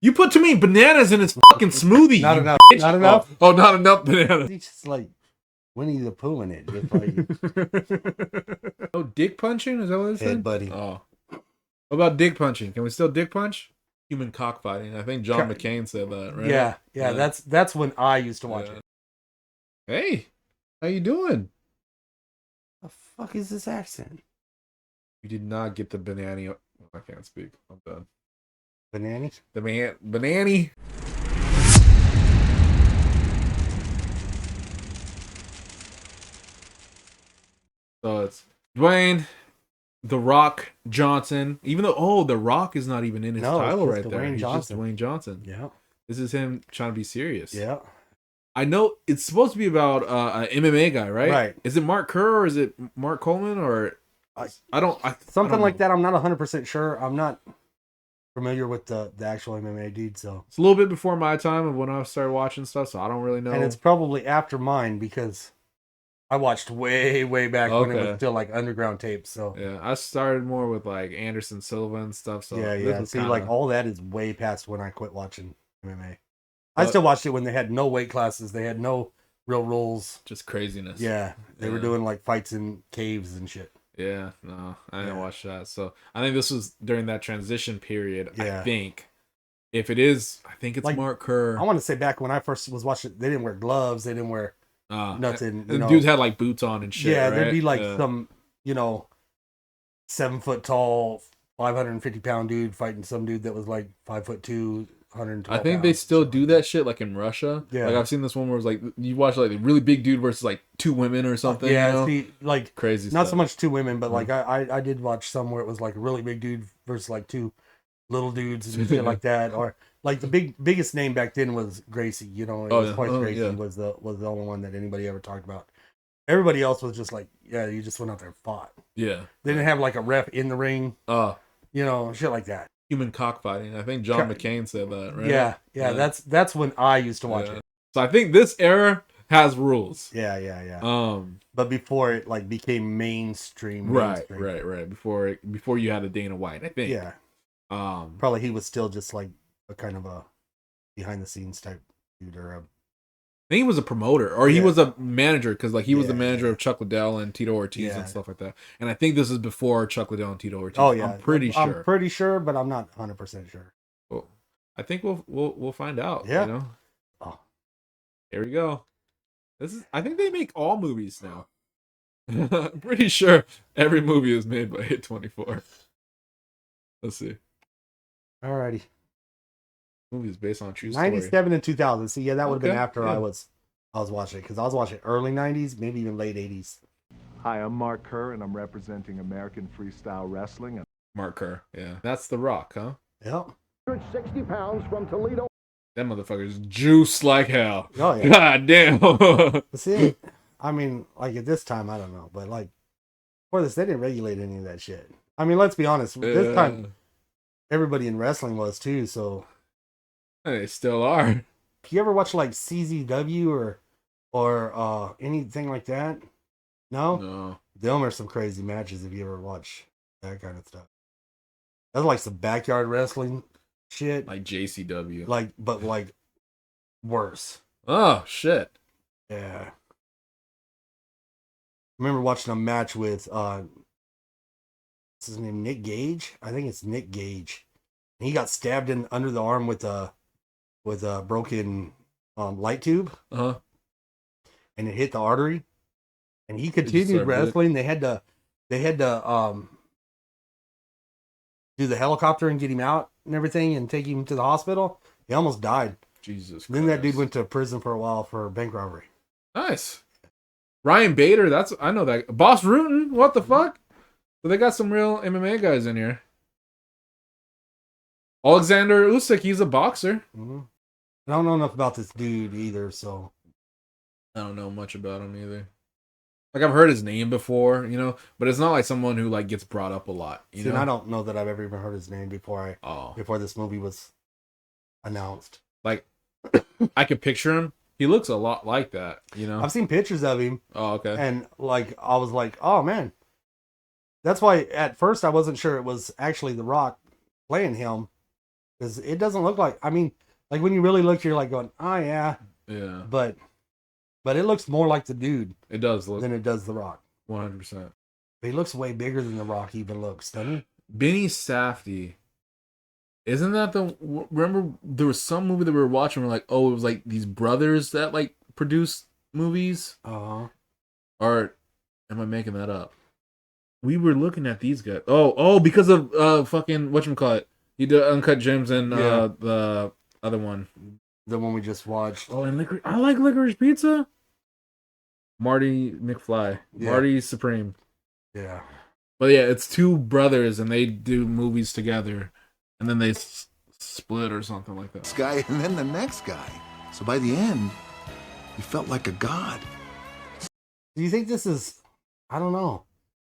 You put too many bananas in his fucking smoothie. Not you enough. bitch. Not enough? Oh, not enough bananas. He's just like Winnie the Pooh in it. Just like Oh, dick punching? Is that what it said? head buddy. Oh. What about dick punching? Can we still dick punch? Human cockfighting. I think John McCain said that, right? Yeah. That's when I used to watch it. Hey, how you doing? The fuck is this accent? You did not get the banana. Oh, I can't speak. I'm done. Bananas? The banana. So it's Dwayne, The Rock Johnson. Even though, The Rock is not even in his title right there. He's just Dwayne Johnson. Yeah. This is him trying to be serious. Yeah. I know it's supposed to be about an MMA guy, right? Right. Is it Mark Kerr or is it Mark Coleman or Something like that. I'm not 100% sure. I'm not familiar with the actual MMA dude, so it's a little bit before my time of when I started watching stuff, so I don't really know. And it's probably after mine because I watched way back when it was still like underground tapes. So yeah, I started more with like Anderson Silva and stuff. So yeah. See, like all that is way past when I quit watching MMA. I still watched it when they had no weight classes. They had no real rules. Just craziness. Yeah, they were doing like fights in caves and shit. Yeah, no, I didn't watch that. So I think this was during that transition period. Yeah. I think if it is, I think it's like, Mark Kerr. I want to say back when I first was watching, they didn't wear gloves. They didn't wear nothing. And dudes had like boots on and shit. Yeah, right? There'd be like some, 7 foot tall, 550 pound dude fighting some dude that was like 5'2", 112 I think they still do that shit like in Russia. Yeah. Like I've seen this one where it's like you watch like a really big dude versus like 2 women or something. Yeah, see, like crazy not stuff. so much 2 women, but like I did watch some where it was like a really big dude versus like 2 little dudes and shit like that. Or like the biggest name back then was Gracie, Gracie was the only one that anybody ever talked about. Everybody else was just like, yeah, you just went out there and fought. Yeah. They didn't have like a ref in the ring. Shit like that. Human cockfighting. I think John McCain said that, right? Yeah. That's when I used to watch it. So I think this era has rules. Yeah. But before it like became mainstream. Right. Before you had a Dana White, I think. Yeah. Probably he was still just like a kind of a behind the scenes type dude or I think he was a promoter or he was a manager because like he was the manager of Chuck Liddell and Tito Ortiz and stuff like that. And I think this is before Chuck Liddell and Tito Ortiz. Oh yeah, I'm pretty sure, but I'm not 100% sure. Well, I think we'll find out. Yeah. Oh, here we go. I think they make all movies now. I'm pretty sure every movie is made by A24. Let's see. Alrighty. Movie is based on a true story. 97 and 2000. See, that would have been after I was watching it because I was watching early 90s, maybe even late 80s. Hi, I'm Mark Kerr, and I'm representing American Freestyle Wrestling. Mark Kerr, yeah. That's The Rock, huh? Yep. 60 pounds from Toledo. That motherfucker's juice like hell. Oh, yeah. God damn. See, I mean, like at this time, I don't know, but like before this, they didn't regulate any of that shit. I mean, let's be honest. This time, everybody in wrestling was too, so. They still are. You ever watch like CZW or anything like that? No. Them are some crazy matches if you ever watch that kind of stuff. That's like some backyard wrestling shit. Like JCW. But worse. Oh shit. Yeah. I remember watching a match with what's his name? Nick Gage? I think it's Nick Gage. And he got stabbed in under the arm with a broken light tube. Uh-huh. And it hit the artery. And he continued wrestling. They had to do the helicopter and get him out and everything and take him to the hospital. He almost died. Jesus Christ. Then that dude went to prison for a while for bank robbery. Nice. Ryan Bader, I know that. Boss Rutan, what the fuck? So they got some real MMA guys in here. Alexander Usyk, he's a boxer. Mm-hmm. I don't know enough about this dude either, so. I don't know much about him either. Like I've heard his name before, but it's not like someone who like gets brought up a lot. You know? And I don't know that I've ever even heard his name before this movie was announced. Like I could picture him. He looks a lot like that, I've seen pictures of him. Oh, okay. And like I was like, oh man. That's why at first I wasn't sure it was actually The Rock playing him. Because it doesn't look like. I mean, like when you really look, you're like going, "Oh yeah," Yeah. but it looks more like the dude. It does look than it does the Rock. 100%. But he looks way bigger than the Rock even looks, doesn't he? Benny Safdie. Isn't that the? Remember, there was some movie that we were watching. We're like, oh, it was like these brothers that like produce movies. Or am I making that up? We were looking at these guys. Oh, because of fucking whatchamacallit. He did Uncut Gems and the other one. The one we just watched. Oh, and Licorice. I like Licorice Pizza. Marty McFly. Yeah. Marty Supreme. Yeah. But yeah, it's two brothers and they do movies together. And then they split or something like that. This guy and then the next guy. So by the end, you felt like a god. Do you think this is, I don't know,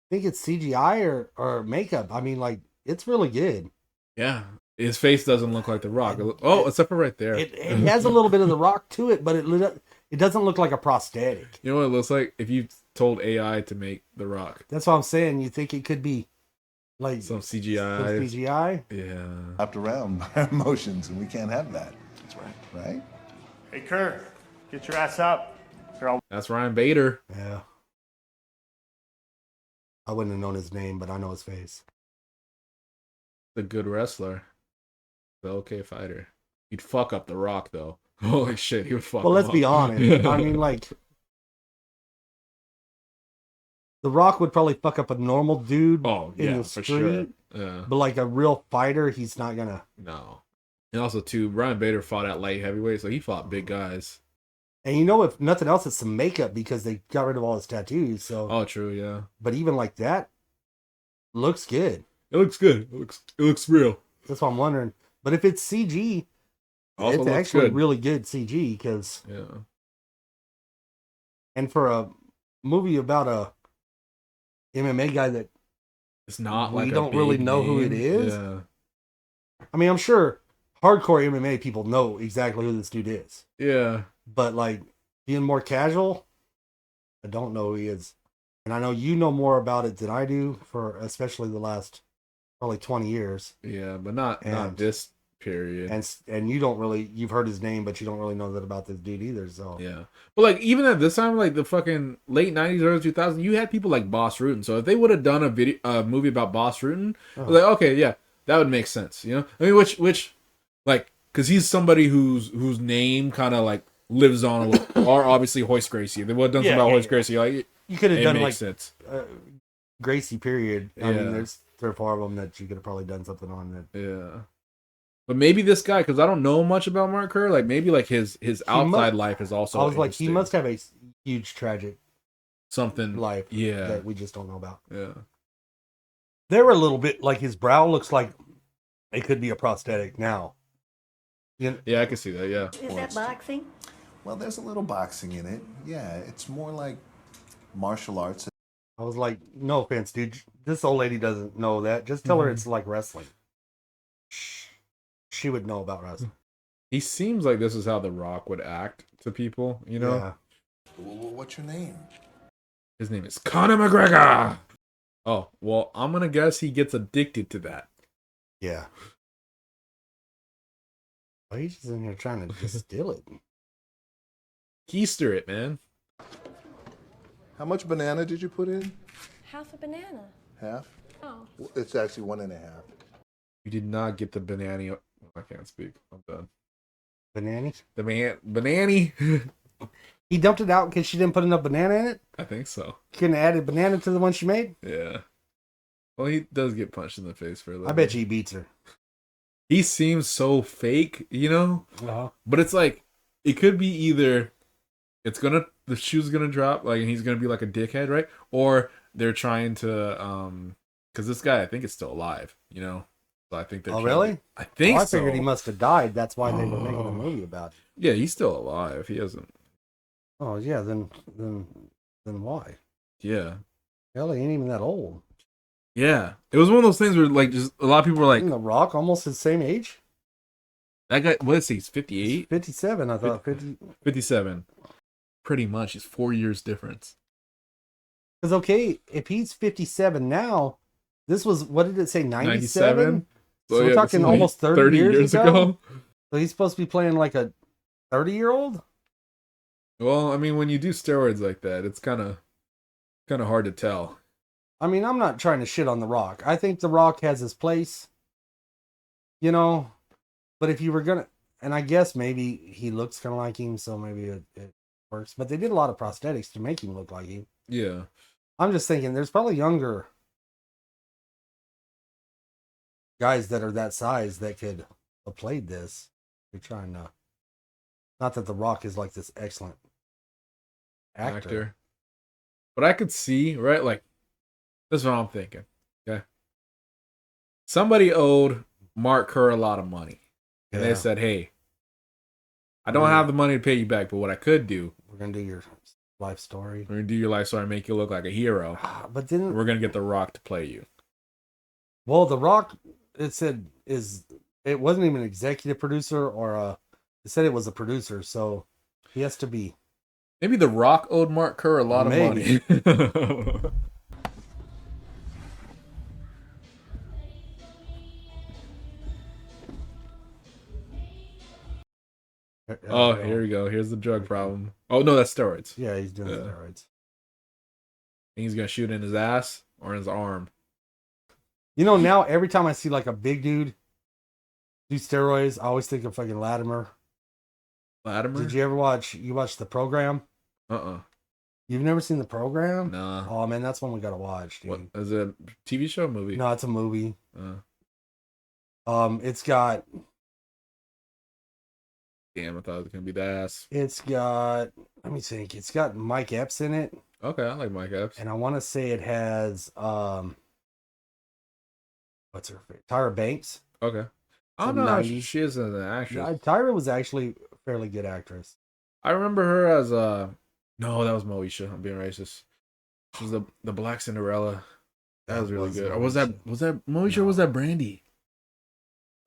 think it's CGI or makeup? I mean, like, it's really good. Yeah. His face doesn't look like The Rock. Except for right there. It has a little bit of The Rock to it, but it doesn't look like a prosthetic. You know what it looks like? If you told AI to make The Rock. That's what I'm saying. You think it could be like some CGI. Some CGI? Yeah. Wrapped around by our emotions, and we can't have that. That's right. Right? Hey, Kurt, get your ass up. That's Ryan Bader. Yeah. I wouldn't have known his name, but I know his face. The good wrestler. The okay fighter. He'd fuck up The Rock, though. Holy shit, he would fuck Well, let's up. be honest. I mean, like, The Rock would probably fuck up a normal dude in the street. For sure. Yeah. But like a real fighter, he's not gonna. No. And also, too, Ryan Bader fought at light heavyweight, so he fought big guys. And you know, if nothing else, it's some makeup because they got rid of all his tattoos. So. Oh, true, yeah. But even like that, looks good. It looks good. It looks real. That's what I'm wondering. But if it's CG, Also it's actually good. Really good CG because. Yeah. And for a movie about a MMA guy that it's not we like don't really know who it is. Yeah. I mean, I'm sure hardcore MMA people know exactly who this dude is. Yeah. But like being more casual, I don't know who he is. And I know you know more about it than I do for especially the last probably 20 years. Yeah, but not this period. And you don't really, you've heard his name, but you don't really know that about this dude either. So yeah, but like even at this time, like the fucking late 90s, early 2000s, you had people like Boss Rutan. So if they would have done a movie about Boss Rutan, like okay, yeah, that would make sense. You know, I mean, which like because he's somebody whose name kind of like lives on a little. Or obviously Hoist Gracie. They would have done something about Hoist Gracie. Like you could have done like sense. Gracie period. I mean, there's 3 or 4 of them that you could have probably done something on. That yeah. But maybe this guy, because I don't know much about Mark Kerr, like maybe like his outside life is also. I was like, he must have a huge tragic life, that we just don't know about. Yeah, they were a little bit like his brow looks like it could be a prosthetic now. Yeah, I can see that. Yeah, is that boxing? Well, there's a little boxing in it. Yeah, it's more like martial arts. I was like, no offense, dude. This old lady doesn't know that. Just tell her it's like wrestling. She would know about wrestling. He seems like this is how The Rock would act to people, you know? Yeah. What's your name? His name is Conor McGregor. Oh, well, I'm going to guess he gets addicted to that. Yeah. Well, he's just in here trying to just steal it. Keister it, man. How much banana did you put in? Half a banana. Half? Oh. It's actually 1.5. You did not get the banana. I can't speak. I'm done. Banana? Banana. He dumped it out because she didn't put enough banana in it? I think so. Couldn't have added banana to the one she made? Yeah. Well, he does get punched in the face for a little I bet you he beats her. He seems so fake, you know? Uh-huh. But it's like, it could be either the shoe's gonna drop, like, and he's gonna be like a dickhead, right? Or they're trying to, because this guy, I think, is still alive, you know? So I think they're. Oh, really? I think so. I figured he must have died. That's why they were making a movie about it. Yeah, he's still alive. He hasn't. Oh, yeah, then why? Yeah. Hell, he ain't even that old. Yeah. It was one of those things where, like, just a lot of people were like. Isn't The Rock almost his same age? That guy, what is he? He's 58? 57, I thought. 57. Pretty much. He's 4 years difference. Because, okay, if he's 57 now, this was, what did it say, 97? So we're talking almost 30 years ago? ago. So he's supposed to be playing like a 30-year-old? Well, I mean, when you do steroids like that, it's kind of hard to tell. I mean, I'm not trying to shit on The Rock. I think The Rock has his place, you know. But if you were gonna, and I guess maybe he looks kind of like him, so maybe it works. But they did a lot of prosthetics to make him look like him. Yeah. I'm just thinking, there's probably younger guys that are that size that could have played this. You're trying to, not that The Rock is like this excellent actor. But I could see, right? Like, this is what I'm thinking. Okay. Somebody owed Mark Kerr a lot of money. And they said, hey, I don't have the money to pay you back, but what I could do, we're going to do your life story. We're going to do your life story and make you look like a hero. But then we're going to get The Rock to play you. Well, The Rock, it said, it wasn't even an executive producer it said it was a producer, so he has to be. Maybe The Rock owed Mark Kerr a lot of money. Oh, here we go. Here's the drug problem. Oh, no, that's steroids. Yeah, he's doing steroids. And he's going to shoot in his ass or in his arm. You know, now every time I see like a big dude do steroids, I always think of fucking Latimer. Latimer? Did you ever watch The Program? You've never seen The Program? No. Oh, man, that's one we got to watch, dude. What, is it a TV show or movie? No, it's a movie. It's got... Damn, I thought it was going to be the ass. It's got... Let me think. It's got Mike Epps in it. Okay, I like Mike Epps. And I want to say it has... what's her face? Tyra Banks. Okay. I don't know. She is an actress. Yeah, Tyra was actually a fairly good actress. I remember her as no, that was Moesha. I'm being racist. She was the Black Cinderella. That was really good. Or was that Moesha? Or was that Brandy?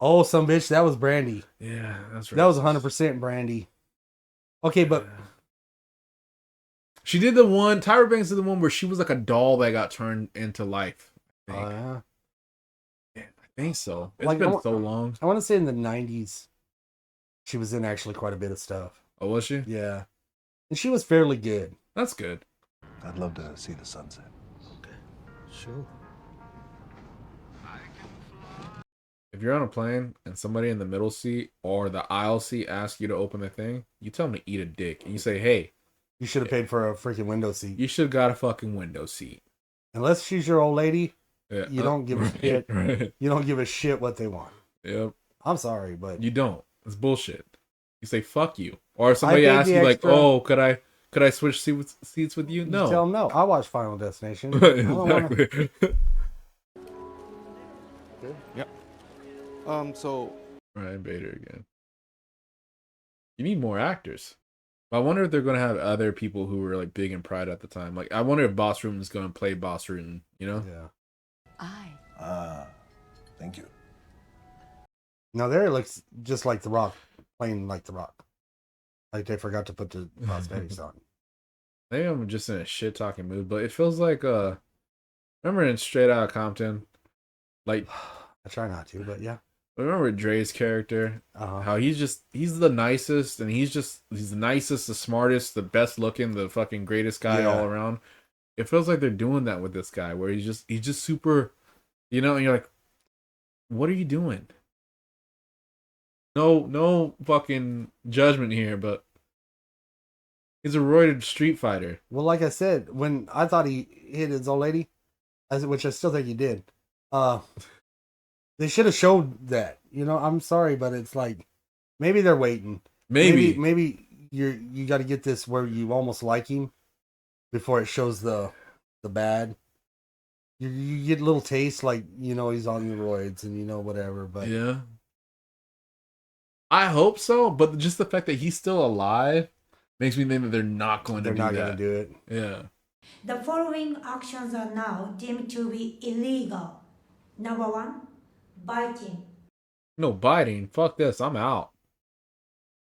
Oh, some bitch. That was Brandy. Yeah, that's right. That was 100% Brandy. Okay, but she did the one. Tyra Banks did the one where she was like a doll that got turned into life. I think. Yeah, I think so. It's been so long. I want to say in the 90s, she was in actually quite a bit of stuff. Oh, was she? Yeah. And she was fairly good. That's good. I'd love to see the sunset. Okay. Sure. If you're on a plane and somebody in the middle seat or the aisle seat asks you to open the thing, you tell them to eat a dick. And you say, hey. You should have paid for a freaking window seat. You should have got a fucking window seat. Unless she's your old lady, you don't give a shit. Right. You don't give a shit what they want. Yep. I'm sorry, but you don't. It's bullshit. You say fuck you, or if somebody asks you like, "Oh, could I switch seats with you?" No. You tell them no. I watch Final Destination. Exactly. Yep. So. Ryan Bader again. You need more actors. I wonder if they're going to have other people who were like big in Pride at the time. Like, I wonder if Boss Rutan is going to play Boss Rutan. You know? Yeah. Thank you. Now there it looks just like The Rock, playing like The Rock. Like they forgot to put the prosthetics on. Maybe I'm just in a shit talking mood, but it feels like remember in Straight Outta Compton, like I try not to, but yeah. Remember Dre's character? How he's the nicest, and he's the nicest, the smartest, the best looking, the fucking greatest guy all around. It feels like they're doing that with this guy, where he's just super, you know, and you're like, what are you doing? No fucking judgment here, but he's a roided street fighter. Well, like I said, when I thought he hit his old lady, which I still think he did, they should have showed that. You know, I'm sorry, but it's like maybe they're waiting. Maybe you got to get this where you almost like him before it shows the bad. You get a little taste, like, you know, he's on the roids and, you know, whatever. But yeah, I hope so. But just the fact that he's still alive makes me think that they're not going to do that. They're not going to do it. Yeah. The following actions are now deemed to be illegal. Number 1, biting. No biting. Fuck this. I'm out.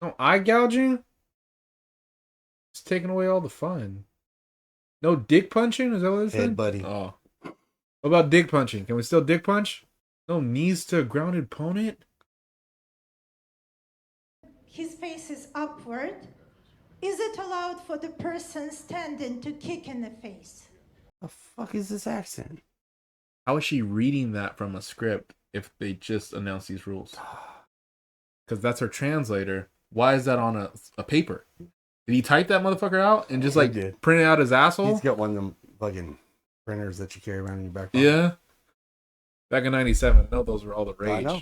No eye gouging. It's taking away all the fun. No dick punching. Is that what it said? Buddy. Oh. What about dick punching? Can we still dick punch? No knees to a grounded opponent? His face is upward. Is it allowed for the person standing to kick in the face? The fuck is this accent? How is she reading that from a script if they just announced these rules? Because that's her translator. Why is that on a paper? Did he type that motherfucker out and just like print it out his asshole? He's got one of them fucking printers that you carry around in your back pocket. Yeah. Back in 97, I know those were all the rage. I know.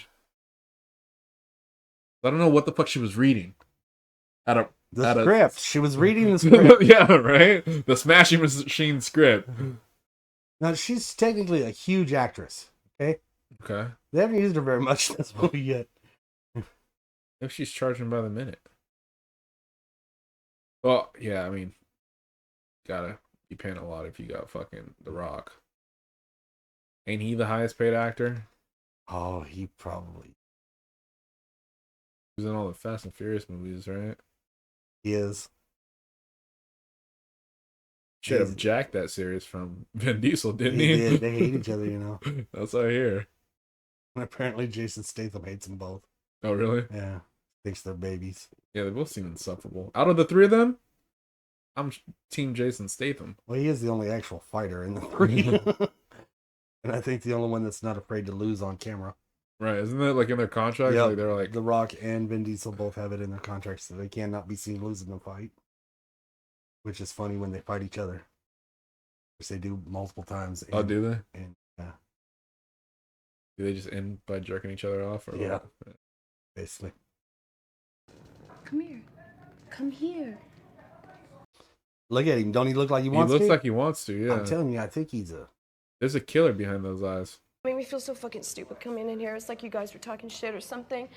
I don't know what the fuck she was reading. The script. She was reading the script. Yeah, right? The Smashing Machine script. Now, she's technically a huge actress. Okay? Okay. They haven't used her very much in this movie yet. If she's charging by the minute. Well, yeah, I mean, gotta be paying a lot if you got fucking The Rock. Ain't he the highest paid actor? Oh, he probably. He was in all the Fast and Furious movies, right? He is. Should have jacked that series from Vin Diesel, didn't he? Did. They hate each other, you know. That's what I hear. And apparently Jason Statham hates them both. Oh, really? Yeah. Thinks they're babies. Yeah, they both seem insufferable. Out of the three of them, I'm Team Jason Statham. Well, he is the only actual fighter in the three. And I think the only one that's not afraid to lose on camera. Right, isn't that like in their contract? Yep. Like they're like The Rock and Vin Diesel both have it in their contracts that they cannot be seen losing a fight. Which is funny when they fight each other. Which they do multiple times. Oh, do they? And yeah. Do they just end by jerking each other off? Or yeah. What? Basically. Come here. Come here. Look at him. Don't he look like he wants to? He looks like he wants to, yeah. I'm telling you, I think he's a... There's a killer behind those eyes. Made me feel so fucking stupid coming in here. It's like you guys were talking shit or something.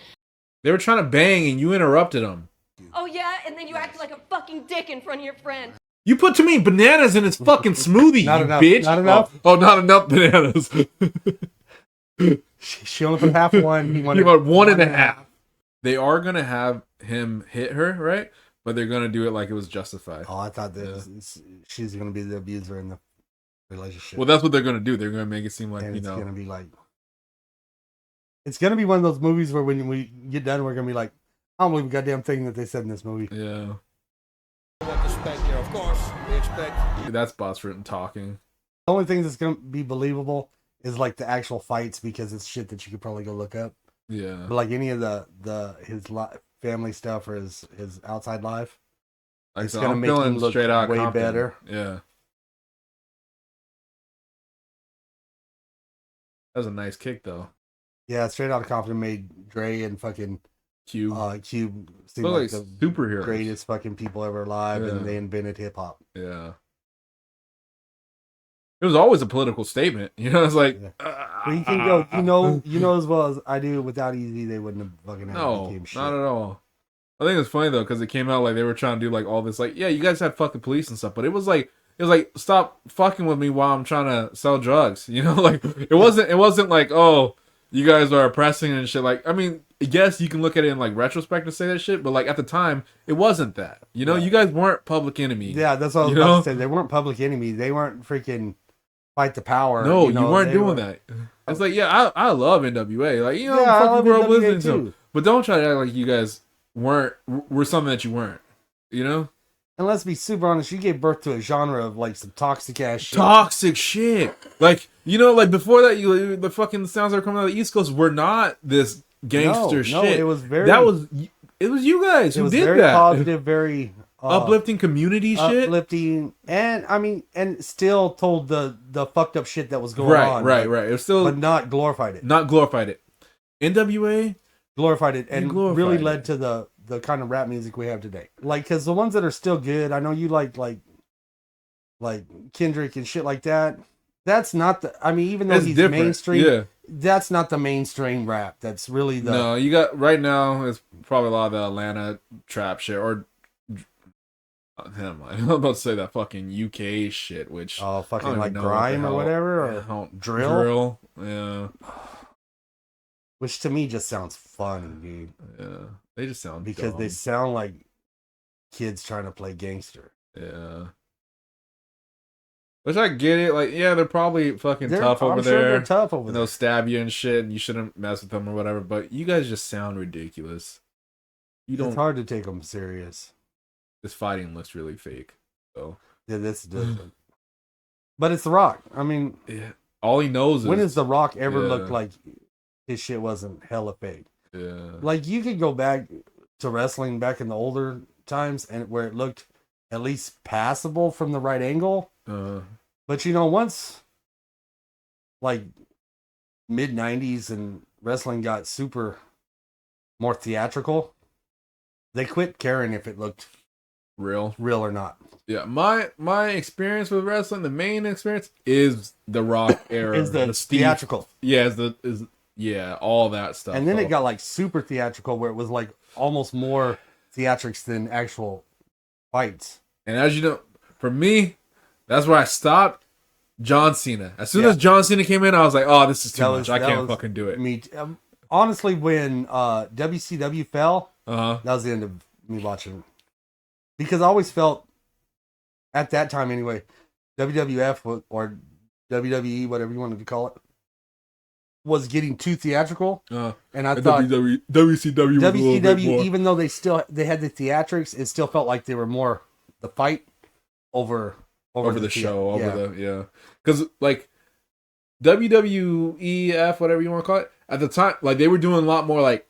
They were trying to bang and you interrupted them. Oh yeah, and then you acted like a fucking dick in front of your friend. You put too many bananas in his fucking smoothie, Not you enough. bitch. Not enough? Oh, not enough bananas. She only put half one. He wanted one and a half. They are going to have him hit her, right? But they're going to do it like it was justified. Oh, I thought that she's going to be the abuser in the relationship. Well, that's what they're going to do. They're going to make it seem like, and it's going to be like... It's going to be one of those movies where when we get done, we're going to be like, I don't believe a goddamn thing that they said in this movie. Yeah. What to expect here, of course. We expect... That's Boss written talking. The only thing that's going to be believable is like the actual fights because it's shit that you could probably go look up. Yeah. But like any of his family stuff or his outside life, Like, it's so going to make him look straight out way Compton. better. Yeah. That was a nice kick, though. Yeah, Straight Outta Compton made Dre and fucking Cube seem like the superheroes. greatest fucking people ever alive, and they invented hip hop. Yeah. It was always a political statement, you know. It's like, Well, you can go, you know as well as I do. Without Easy, they wouldn't have fucking had shit. Not at all. I think it's funny though because it came out like they were trying to do like all this, like, yeah, you guys had fuck the police and stuff, but it was like stop fucking with me while I'm trying to sell drugs, you know. Like it wasn't like, oh, you guys are oppressing and shit. Like, I mean, yes, you can look at it in like retrospect and say that shit, but like at the time, it wasn't that. You know, you guys weren't public enemy. Yeah, that's what I was about to say. They weren't public enemy. They weren't freaking fight the power. No, you weren't doing that. It's like, yeah, I love NWA. Like, you know, I fucking love girl NWA listening to too. them. But don't try to act like you guys were something that you weren't. You know? And let's be super honest, you gave birth to a genre of like some toxic ass shit. Toxic shit. Like, you know, like before that, the fucking sounds that were coming out of the East Coast were not this gangster shit. No, it was very. It was you guys who did very that. Positive, very uplifting community shit. Uplifting, and I mean, and still told the fucked up shit that was going on. Right. It was still, but not glorified it. NWA glorified it, and really led it to the kind of rap music we have today. Like, because the ones that are still good, I know you like Kendrick and shit like that. That's not the. I mean, even though he's different. Mainstream, that's not the mainstream rap. That's really the. No, you got right now. It's probably a lot of the Atlanta trap shit or. Never mind. I'm about to say that fucking UK shit, which fucking like grime or whatever, or drill. Yeah. Which to me just sounds fun, dude. Yeah, they just sound because they sound like kids trying to play gangster. Yeah. Which I get it. Like, yeah, they're probably fucking tough over there. They're tough over there. They'll stab you and shit, and you shouldn't mess with them or whatever. But you guys just sound ridiculous. It's hard to take them serious. This fighting looks really fake. So yeah, this does. But it's The Rock. I mean, yeah. All he knows is when has The Rock ever looked like his shit wasn't hella fake? Yeah. Like you could go back to wrestling back in the older times and where it looked at least passable from the right angle. But you know, once like mid 90s and wrestling got super more theatrical, they quit caring if it looked real or not. Yeah, my experience with wrestling, the main experience is the Rock era. Is the theatrical. Yeah, all that stuff. And then it got like super theatrical where it was like almost more theatrics than actual fights. And as you know, for me, that's where I stopped. John Cena. As soon as John Cena came in, I was like, "Oh, this is too much. I can't fucking do it." Me, honestly, when WCW fell, that was the end of me watching. Because I always felt, at that time anyway, WWF or WWE, whatever you wanted to call it, was getting too theatrical. And I thought WCW, even though they had the theatrics, it still felt like they were more the fight over the show, because like WWEF, whatever you want to call it, at the time, like they were doing a lot more like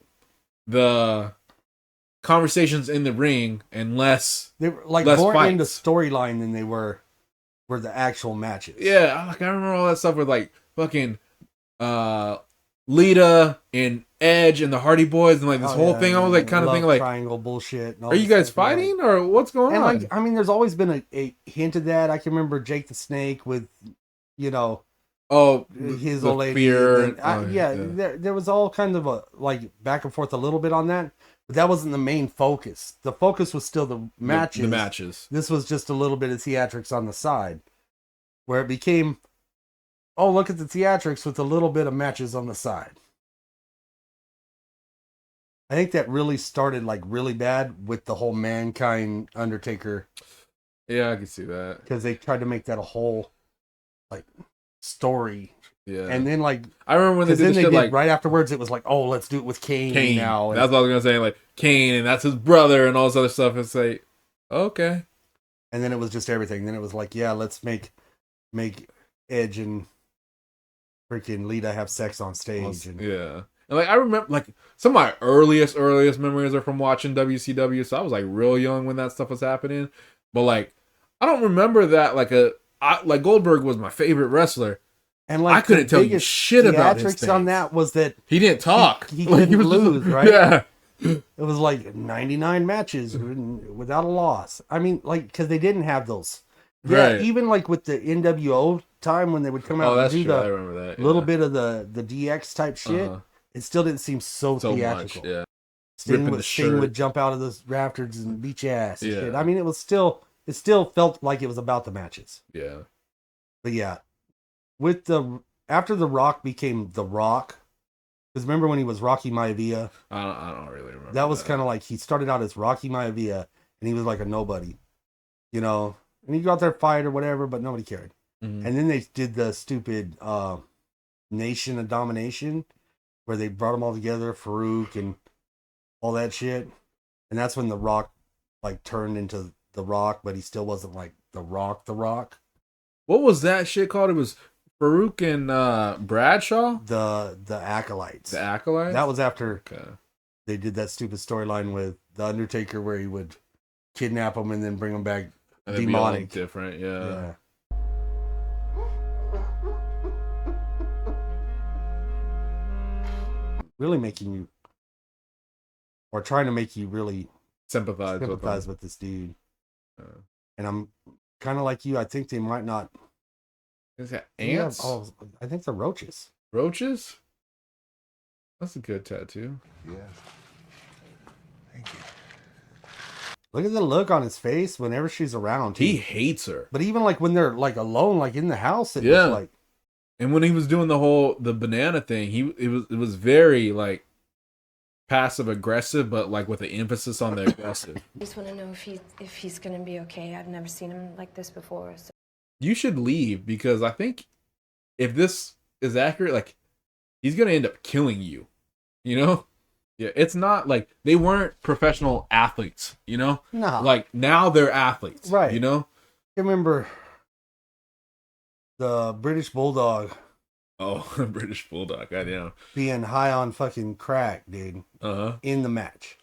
the conversations in the ring and less. They were like more into storyline than they were the actual matches. Yeah, like I remember all that stuff with like fucking Lita and Edge and the Hardy Boys and like this whole thing. I was like kind of thinking like triangle bullshit. Are you guys fighting or what's going on? Like, I mean, there's always been a hint of that. I can remember Jake the Snake with, his old lady. There was all kind of a like back and forth a little bit on that, but that wasn't the main focus. The focus was still the matches. The matches. This was just a little bit of theatrics on the side, where it became, oh, look at the theatrics with a little bit of matches on the side. I think that really started like really bad with the whole Mankind Undertaker. Yeah, I can see that. Because they tried to make that a whole like story. Yeah. And then like I remember when they did like right afterwards it was like, oh, let's do it with Kane now. And that's what I was gonna say, like Kane and that's his brother and all this other stuff. It's like, okay. And then it was just everything. Then it was like, yeah, let's make Edge and freaking Lita have sex on stage. Yeah. And like I remember like some of my earliest memories are from watching WCW. So I was like real young when that stuff was happening. But like I don't remember that like like Goldberg was my favorite wrestler. And like I couldn't tell you shit about his things. On that was that he didn't talk. He couldn't lose, right? Yeah. It was like 99 matches without a loss. I mean, like, because they didn't have those. Yeah, right. Even like with the NWO time when they would come out and do the little bit of the DX type shit, it still didn't seem so theatrical. Much, yeah. Sting would jump out of the rafters and beat your ass. And shit. I mean, it still felt like it was about the matches. Yeah. But yeah, after The Rock became The Rock. Because remember when he was Rocky Maivia? I don't really remember. That was kind of like he started out as Rocky Maivia, and he was like a nobody, and he got there fight or whatever, but nobody cared. Mm-hmm. And then they did the stupid Nation of Domination, where they brought them all together, Farouk and all that shit, and that's when The Rock like turned into The Rock, but he still wasn't like The Rock. What was that shit called? It was Farouk and Bradshaw? The Acolytes. The Acolytes? That was after they did that stupid storyline with The Undertaker where he would kidnap them and then bring them back and demonic. Different, yeah. Really making you, or trying to make you really sympathize with this dude. And I'm kind of like you. I think they might not. Is that ants? I think they're roaches. Roaches? That's a good tattoo. Yeah. Thank you. Look at the look on his face whenever she's around. He hates her. But even like when they're like alone, like in the house, it was like. And when he was doing the banana thing, it was very like passive aggressive, but like with the emphasis on the aggressive. I just want to know if he's gonna be okay. I've never seen him like this before. So. you should leave, because I think if this is accurate, like, he's gonna end up killing you. You know? Yeah, it's not like they weren't professional athletes, you know? No. Like, now they're athletes, right? You know? I remember the British Bulldog. Oh, British Bulldog, goddamn. Being high on fucking crack, dude. In the match.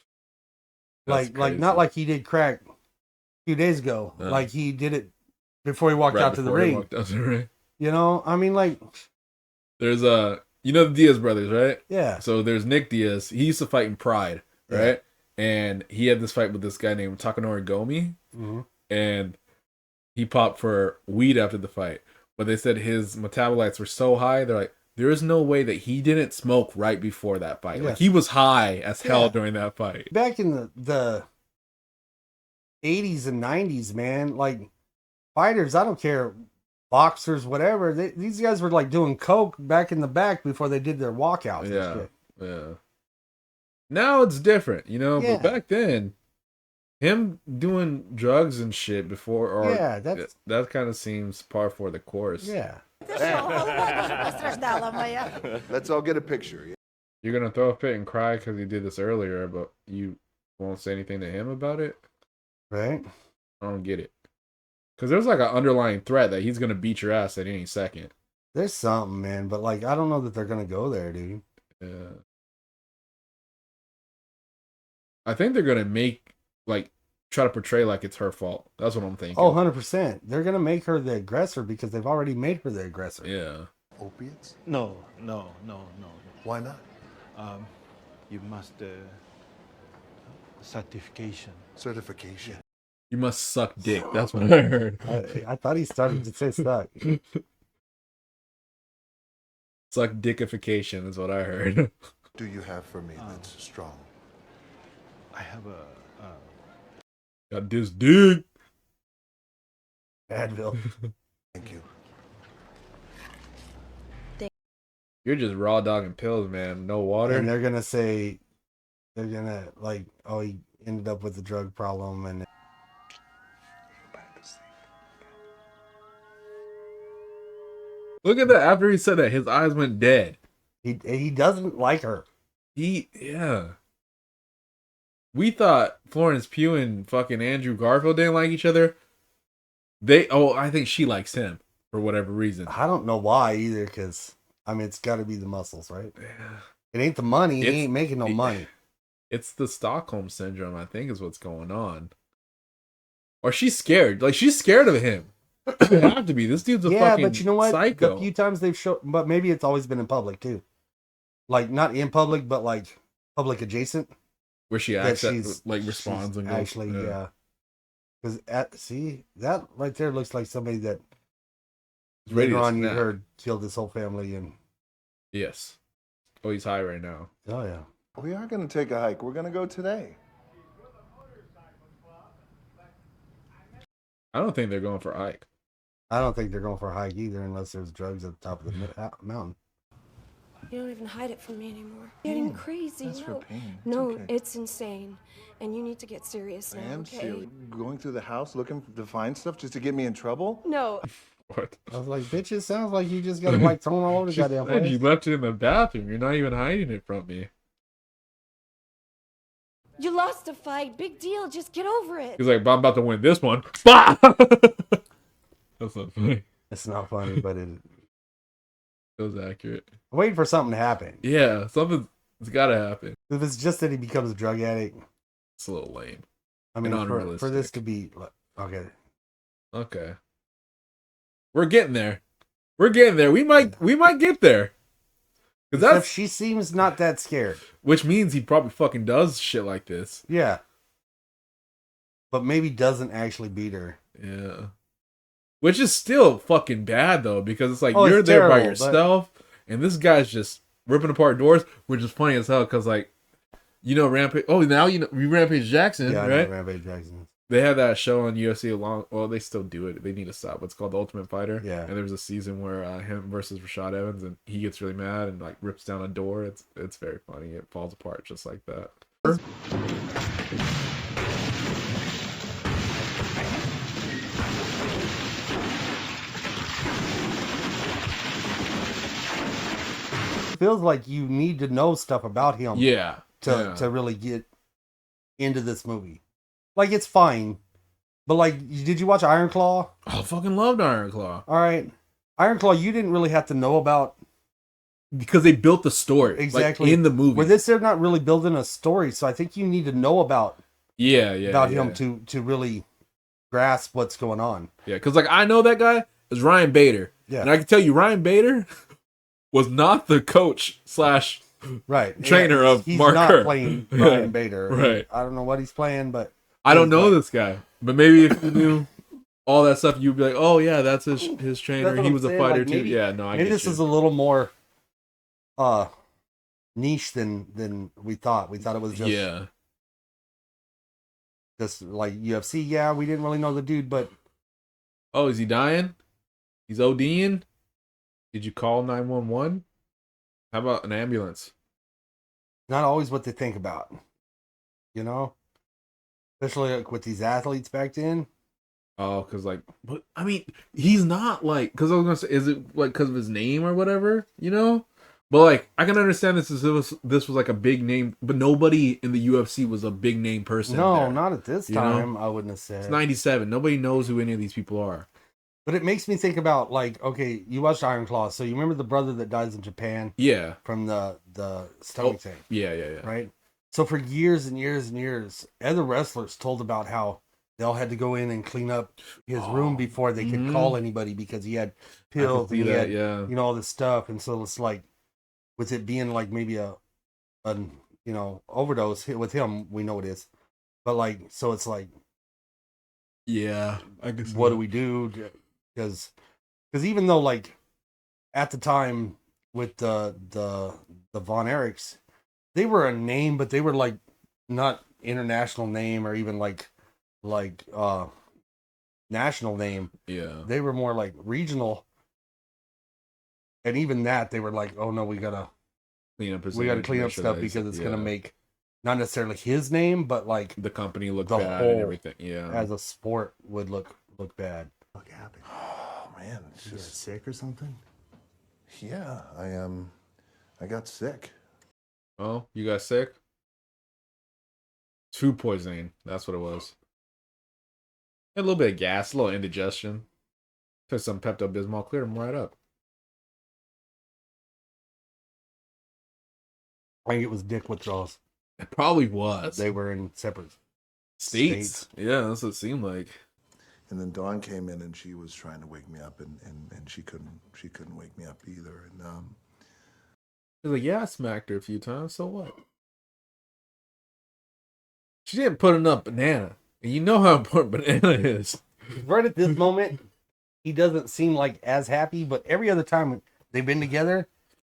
That's like not like he did crack a few days ago. Like he did it before he walked out to the ring. You know, I mean, like, there's you know the Diaz brothers, right? Yeah. So there's Nick Diaz. He used to fight in Pride, right? Yeah. And he had this fight with this guy named Takanori Gomi, and he popped for weed after the fight. But they said his metabolites were so high, they're like, there is no way that he didn't smoke right before that fight. Like, he was high as hell during that fight. Back in the 80s and 90s, man, like, fighters, I don't care, boxers, whatever, these guys were like doing coke back in the back before they did their walkouts and shit. Yeah. Now it's different, you know, but back then, him doing drugs and shit before, or that kind of seems par for the course. Yeah. Let's all get a picture. You're gonna throw a fit and cry because he did this earlier, but you won't say anything to him about it, right? I don't get it. Because there's like an underlying threat that he's gonna beat your ass at any second. There's something, man, but like, I don't know that they're gonna go there, dude. Yeah. I think they're gonna try to portray like it's her fault. That's what I'm thinking. Oh, 100%. They're gonna make her the aggressor because they've already made her the aggressor. Yeah. Opiates? No. Why not? You must certification. Certification. You must suck dick. That's what I heard. I thought he started to say suck. Suck dickification is what I heard. Do you have for me that's strong? I have got this dick. Advil. Thank you. You're just raw dogging pills, man. No water. And they're gonna say, they're gonna like, oh, he ended up with a drug problem, and look at that. After he said that, his eyes went dead. He doesn't like her. Yeah. We thought Florence Pugh and fucking Andrew Garfield didn't like each other. I think she likes him for whatever reason. I don't know why either, because I mean, it's got to be the muscles, right? Yeah. It ain't the money. He ain't making no money. It's the Stockholm syndrome, I think, is what's going on. Or she's scared. Like, she's scared of him. It have to be. This dude's a fucking but you know what? psycho. The few times they've shown, but maybe it's always been in public too. Like, not in public, but like public adjacent. Where she actually responds and goes, actually, yeah. Because see, that right there looks like somebody that later on you heard killed this whole family. And yes. Oh, he's high right now. Oh yeah. We are going to take a hike. We're going to go today. I don't think they're going for a hike. I don't think they're going for a hike either, unless there's drugs at the top of the mountain. You don't even hide it from me anymore. You're getting crazy. That's for pain. No, it's insane. And you need to get serious now, I am okay? serious. Going through the house looking to find stuff just to get me in trouble? No. What? I was like, bitch, it sounds like you just got it like thrown all over the goddamn place. You left it in the bathroom. You're not even hiding it from me. You lost a fight. Big deal. Just get over it. He's like, but I'm about to win this one. That's not funny. It's not funny, but it was accurate. I'm waiting for something to happen. Yeah, something's got to happen. If it's just that he becomes a drug addict, it's a little lame. I mean, for this to be okay. We're getting there. We might get there. Because she seems not that scared. Which means he probably fucking does shit like this. Yeah. But maybe doesn't actually beat her. Yeah. Which is still fucking bad, though, because it's like you're there by yourself, and this guy's just ripping apart doors, which is funny as hell, because, like, you know Rampage... Oh, now you know Rampage Jackson, right? I know Rampage Jackson. They had that show on UFC they still do it. They need to stop. It's called The Ultimate Fighter. Yeah. And there was a season where him versus Rashad Evans, and he gets really mad and like rips down a door. It's very funny. It falls apart just like that. feels like you need to know stuff about him. Yeah. To really get into this movie. Like, it's fine. But, like, did you watch Iron Claw? I fucking loved Iron Claw. All right. Iron Claw, you didn't really have to know about... Because they built the story. Exactly. Like, in the movie. With this, they're not really building a story, so I think you need to know about... him to really grasp what's going on. Yeah, because, like, I know that guy is Ryan Bader. Yeah. And I can tell you, Ryan Bader was not the coach / trainer of Mark Kerr. He's not playing Ryan Bader. Right. I don't know what he's playing, but... I don't know this guy. But maybe if you knew all that stuff, you'd be like, oh, yeah, that's his trainer. He was a fighter, too. Yeah, no, I get maybe this is a little more niche than we thought. We thought it was just... Yeah. Just like UFC, yeah, we didn't really know the dude, but... Oh, is he dying? He's ODing? Did you call 911? How about an ambulance? Not always what they think about. You know? Especially like with these athletes back then. Oh, because like... But, I mean, he's not like... Because I was going to say, is it like because of his name or whatever? You know? But like, I can understand this was like a big name, but nobody in the UFC was a big name person. No, there, not at this time. I wouldn't have said. It's 97. Nobody knows who any of these people are. But it makes me think about like, okay, you watched Iron Claw, so you remember the brother that dies in Japan? Yeah. From the stomach thing. Yeah. Right. So for years and years and years, other wrestlers told about how they all had to go in and clean up his room before they could call anybody because he had pills and he had, you know, all this stuff, and so it's like. With it being like maybe a overdose with him, we know it is, but like, so it's like, yeah, I guess. What do we do? Because even though like at the time with the Von Erichs, they were a name, but they were like not international name or even like national name. Yeah, they were more like regional. And even that, they were like, "Oh no, we gotta clean up stuff because it's gonna make not necessarily his name, but like the company look bad and everything. Yeah, as a sport would look bad." What happened? Oh man, it's just sick or something. Yeah, I got sick. Oh, you got sick? Food poisoning. That's what it was. A little bit of gas, a little indigestion. Took some Pepto-Bismol, cleared him right up. I think it was dick withdrawals. It probably was. They were in separate states. Yeah, that's what it seemed like. And then Dawn came in and she was trying to wake me up, and she couldn't wake me up either. And She's like, yeah, I smacked her a few times. So what? She didn't put enough banana, and you know how important banana is. Right at this moment, he doesn't seem like as happy, but every other time they've been together.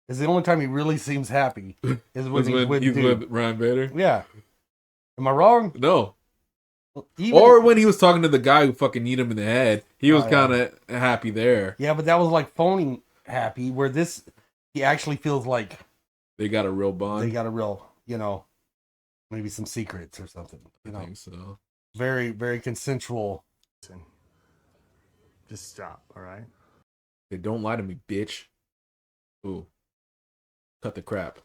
Is the only time he really seems happy is when he's with Ryan Bader. Yeah. Am I wrong? No. Or when he was talking to the guy who fucking kneed him in the head, he was kind of happy there. Yeah, but that was like phony happy. Where this, he actually feels like they got a real bond. They got a real, maybe some secrets or something. I think so. Very, very consensual. Just stop, all right? Hey, don't lie to me, bitch. Ooh. Cut the crap.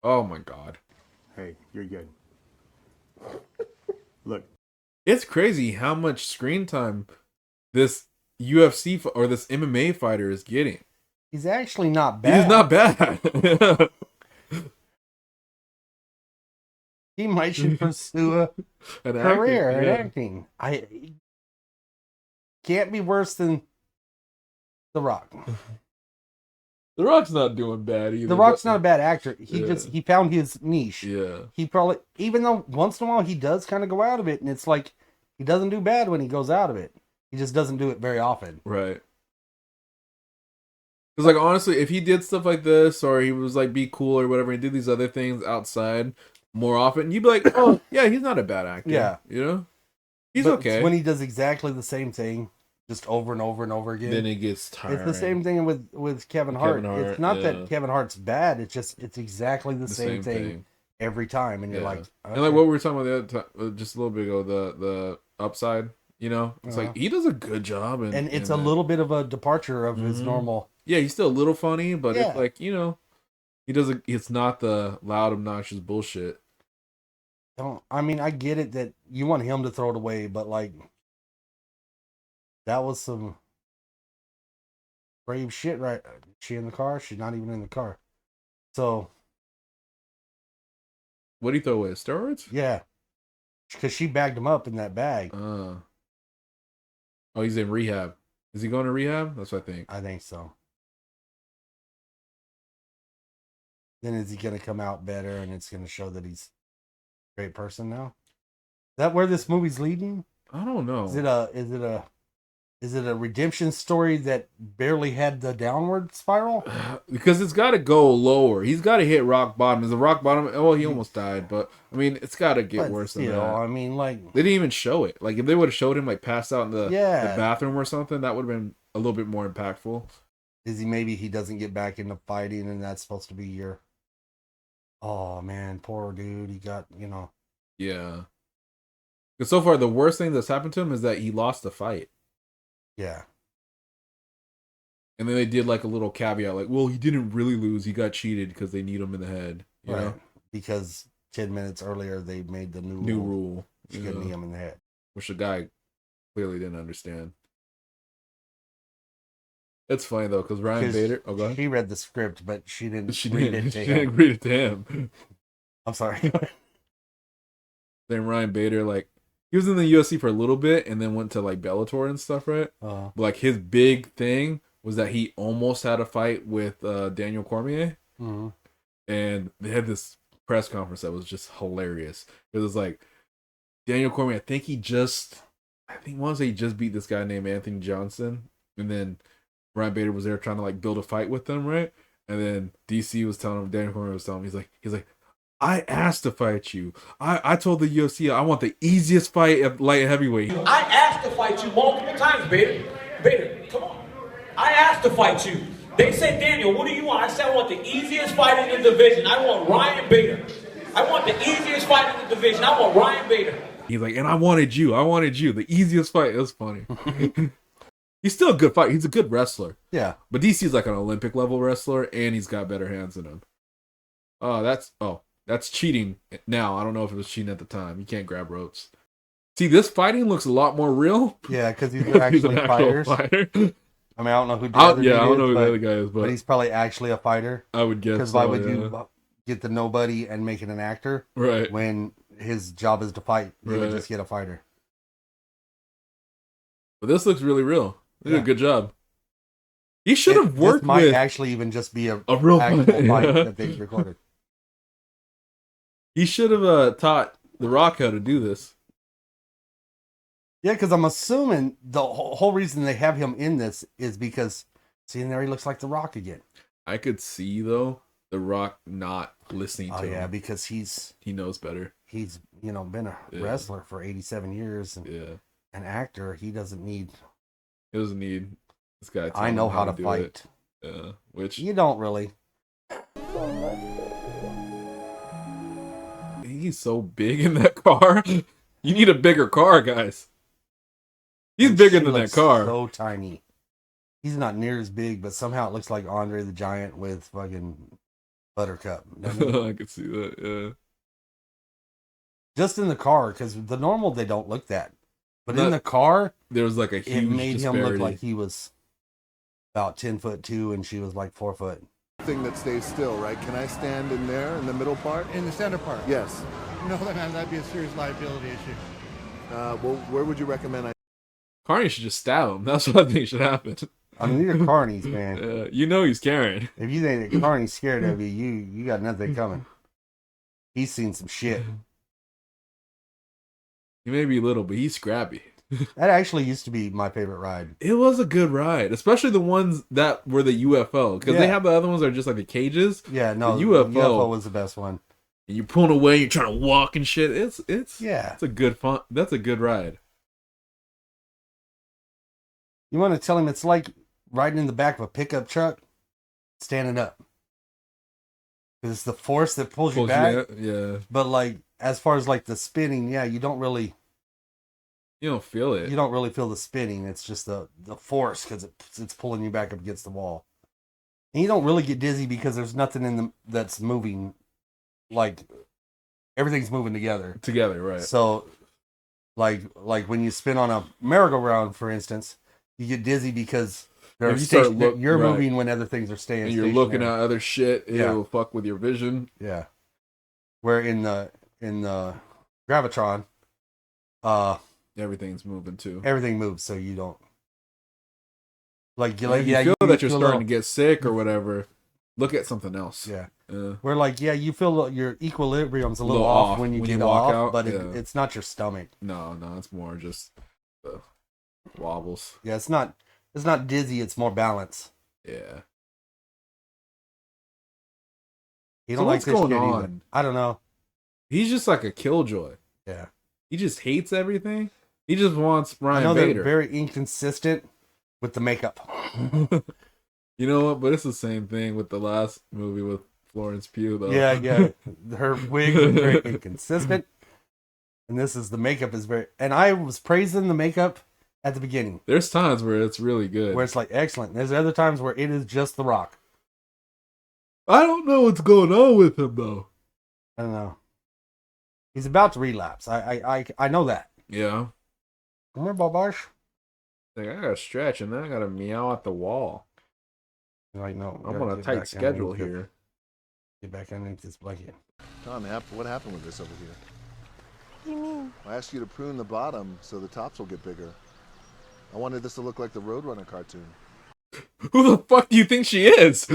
Oh my god. Hey, you're good. Look. It's crazy how much screen time this UFC or this MMA fighter is getting. He's actually not bad. He's not bad. He might should pursue a career in acting. Can't be worse than The Rock. The Rock's not doing bad either. The Rock's not a bad actor. He found his niche. Yeah. He probably, even though once in a while he does kind of go out of it, and it's like he doesn't do bad when he goes out of it. He just doesn't do it very often. Right. Because like honestly, if he did stuff like this, or he was like be cool or whatever, and did these other things outside more often, you'd be like, oh yeah, he's not a bad actor. Yeah. He's okay. When he does exactly the same thing. Just over and over and over again. Then it gets tiring. It's the same thing with Kevin Hart. It's not that Kevin Hart's bad. It's just it's exactly the same thing every time, and you're like, okay. And like what we were talking about the other time, just a little bit ago, the upside. It's like he does a good job, and it's a little bit of a departure of his normal. Yeah, he's still a little funny, but it's like He doesn't. It's not the loud, obnoxious bullshit. I get it that you want him to throw it away, but like that was some brave shit, right? She in the car? She's not even in the car. So, what do you throw away? Steroids? Yeah, because she bagged him up in that bag. Oh, he's in rehab. Is he going to rehab? That's what I think. I think so. Then is he going to come out better, and it's going to show that he's a great person now? Is that where this movie's leading? I don't know. Is it a redemption story that barely had the downward spiral? Because it's got to go lower. He's got to hit rock bottom. Is the rock bottom? Oh, he almost died, but I mean, it's got to get worse than that. I mean, like they didn't even show it. Like if they would have showed him like passed out in the bathroom or something, that would have been a little bit more impactful. Maybe he doesn't get back into fighting, and that's supposed to be your. Oh man, poor dude. He got Yeah. Because so far, the worst thing that's happened to him is that he lost the fight. Yeah. And then they did like a little caveat, like, well, he didn't really lose. He got cheated because they need him in the head. You know? Because 10 minutes earlier, they made the new rule. You could knee him in the head. Which the guy clearly didn't understand. It's funny, though, because Ryan Bader... Oh, go ahead. She read the script, but she didn't read it to him. She didn't read it to him. I'm sorry. Then Ryan Bader, like, he was in the UFC for a little bit and then went to like Bellator and stuff, right? But like his big thing was that he almost had a fight with Daniel Cormier, and they had this press conference that was just hilarious. It was like Daniel Cormier. I think he just beat this guy named Anthony Johnson, and then Ryan Bader was there trying to like build a fight with them, right? And then DC was telling him, Daniel Cormier was telling him, he's like. I asked to fight you. I told the UFC I want the easiest fight at light heavyweight. I asked to fight you multiple times, Bader. Bader, come on. I asked to fight you. They said, Daniel, what do you want? I said, I want the easiest fight in the division. I want Ryan Bader. I want the easiest fight in the division. I want Ryan Bader. He's like, and I wanted you. The easiest fight. It was funny. He's still a good fighter. He's a good wrestler. Yeah. But DC's like an Olympic level wrestler, and he's got better hands than him. That's cheating now. I don't know if it was cheating at the time. You can't grab ropes. See, this fighting looks a lot more real. Yeah, because these are actually fighters. Fighter. I mean, I don't know who the other I don't know who the other guy is, but he's probably actually a fighter. I would guess. Because why would you get the nobody and make it an actor? Right. When his job is to fight, he would just get a fighter. But this looks really real. They did a good job. He should have worked this might actually even just be a real actual fight that they recorded. He should have taught The Rock how to do this. Yeah, because I'm assuming the whole reason they have him in this is because, see, in there he looks like The Rock again. I could see, though, The Rock not listening to him. Yeah, because he knows better. He's, been a wrestler for 87 years. And an actor, he doesn't need... He doesn't need this guy I know how to fight. Yeah, which... You don't really. He's so big in that car. You need a bigger car, guys. He's bigger than that car. So tiny. He's not near as big, but somehow it looks like Andre the Giant with fucking Buttercup. I could see that, yeah. Just in the car, because the normal they don't look that. But in the car, there was like a huge it made disparity. him look like he was about 10'2" and she was like 4 foot. Thing that stays still, right? Can I stand in there in the middle part? In the center part? Yes. No, that'd be a serious liability issue. Well, where would you recommend I... Carney should just stab him. That's what I think should happen. I mean, these are carnies, man. You know he's carrying. If you think that Carney's scared of you, you got nothing coming. He's seen some shit. He may be little, but he's scrappy. That actually used to be my favorite ride. It was a good ride, especially the ones that were the UFO, because they have the other ones that are just like the cages. Yeah, no, the UFO was the best one. And you're pulling away, you're trying to walk and shit. It's a good fun. That's a good ride. You want to tell him it's like riding in the back of a pickup truck, standing up. Because it's the force that pulls you back. Yeah. But like, as far as like the spinning, you don't really. You don't feel it. You don't really feel the spinning. It's just the force because it's pulling you back up against the wall. And you don't really get dizzy because there's nothing in them that's moving. Like everything's moving together. Right. So, like when you spin on a merry-go-round, for instance, you get dizzy because you're moving when other things are staying. And you're looking at other shit. It'll fuck with your vision. Yeah. Where in the Gravitron, everything's moving too. Everything moves, so you don't you feel that you're starting to get sick or whatever. Look at something else. Yeah. Where you feel your equilibrium's a little off when you get walk off, out, but it's not your stomach. No, it's more just wobbles. Yeah, it's not dizzy. It's more balance. Yeah. You don't like this going shit on? Either. I don't know. He's just like a killjoy. Yeah. He just hates everything. He just wants Ryan I know Bader. They're very inconsistent with the makeup. You know what? But it's the same thing with the last movie with Florence Pugh, though. Yeah. Her wig was very inconsistent. And the makeup is very... And I was praising the makeup at the beginning. There's times where it's really good. Where it's like, excellent. There's other times where it is just The Rock. I don't know what's going on with him, though. I don't know. He's about to relapse. I know that. Yeah. Remember, Babash? Like, I gotta stretch, and then I gotta meow at the wall. Like, no. I'm on a tight schedule here. Get back underneath this blanket. Tom, what happened with this over here? What do you mean? I asked you to prune the bottom so the tops will get bigger. I wanted this to look like the Roadrunner cartoon. Who the fuck do you think she is?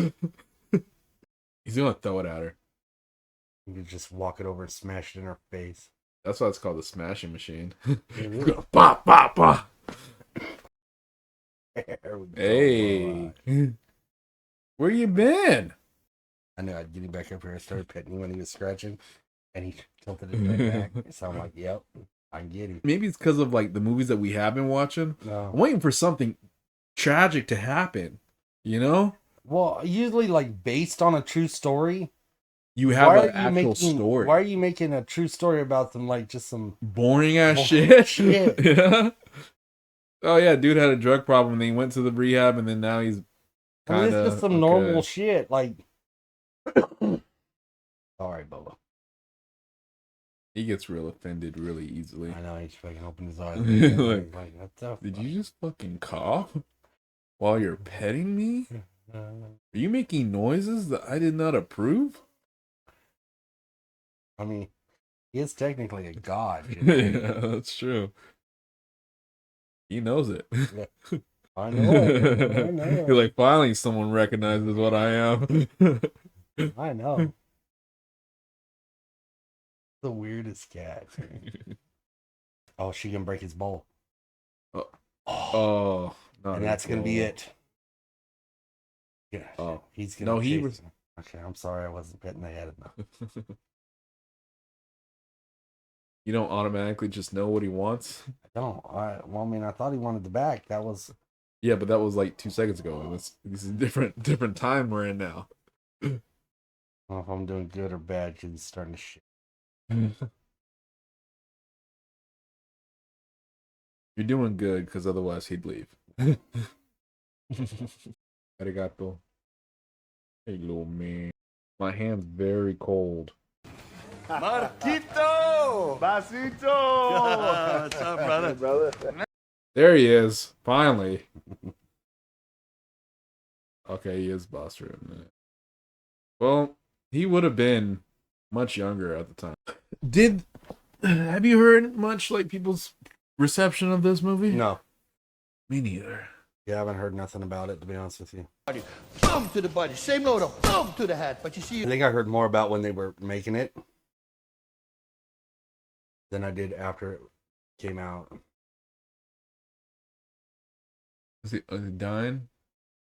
He's gonna throw it at her. You could just walk it over and smash it in her face. That's why it's called the smashing machine. Bop, bop, bop. Hey. Where you been? I knew I'd get him back up here. I started petting him when he was scratching, and he tilted it right back. So I'm like, yep, I can get him. Maybe it's because of like the movies that we have been watching. No. I'm waiting for something tragic to happen, you know? Well, usually like based on a true story. You have an actual story. Why are you making a true story about them like just some boring ass shit? Yeah. Oh yeah, dude had a drug problem and then he went to the rehab and then now he's kind of it's just some normal shit. Like, all right, Bubba. He gets real offended really easily. I know, he's fucking opened his eyes. Like, what the did you just fucking cough while you're petting me? Are you making noises that I did not approve? I mean, he is technically a god. Yeah, that's true. He knows it. Yeah. I know. You're like, finally someone recognizes what I am. I know. The weirdest cat. Oh, she can break his bowl. Oh. And that's going to be it. Yeah. Oh. He's going to No, he was... Okay, I'm sorry I wasn't petting the head enough. You don't automatically just know what he wants? I don't. I thought he wanted the back. That was... Yeah, but that was like 2 seconds ago. This is a different time we're in now. I don't know if I'm doing good or bad because he's starting to shit. You're doing good because otherwise he'd leave. Arigato. Hey, little man. My hand's very cold. Marquito! Basito! What's up, brother? There he is. Finally. Okay, he is boss for a minute. Well, he would have been much younger at the time. Have you heard much like people's reception of this movie? No. Me neither. Yeah, I haven't heard nothing about it, to be honest with you. Boom to the body, same load up, boom to the head. But you see, I think I heard more about when they were making it than I did after it came out. Is he dying?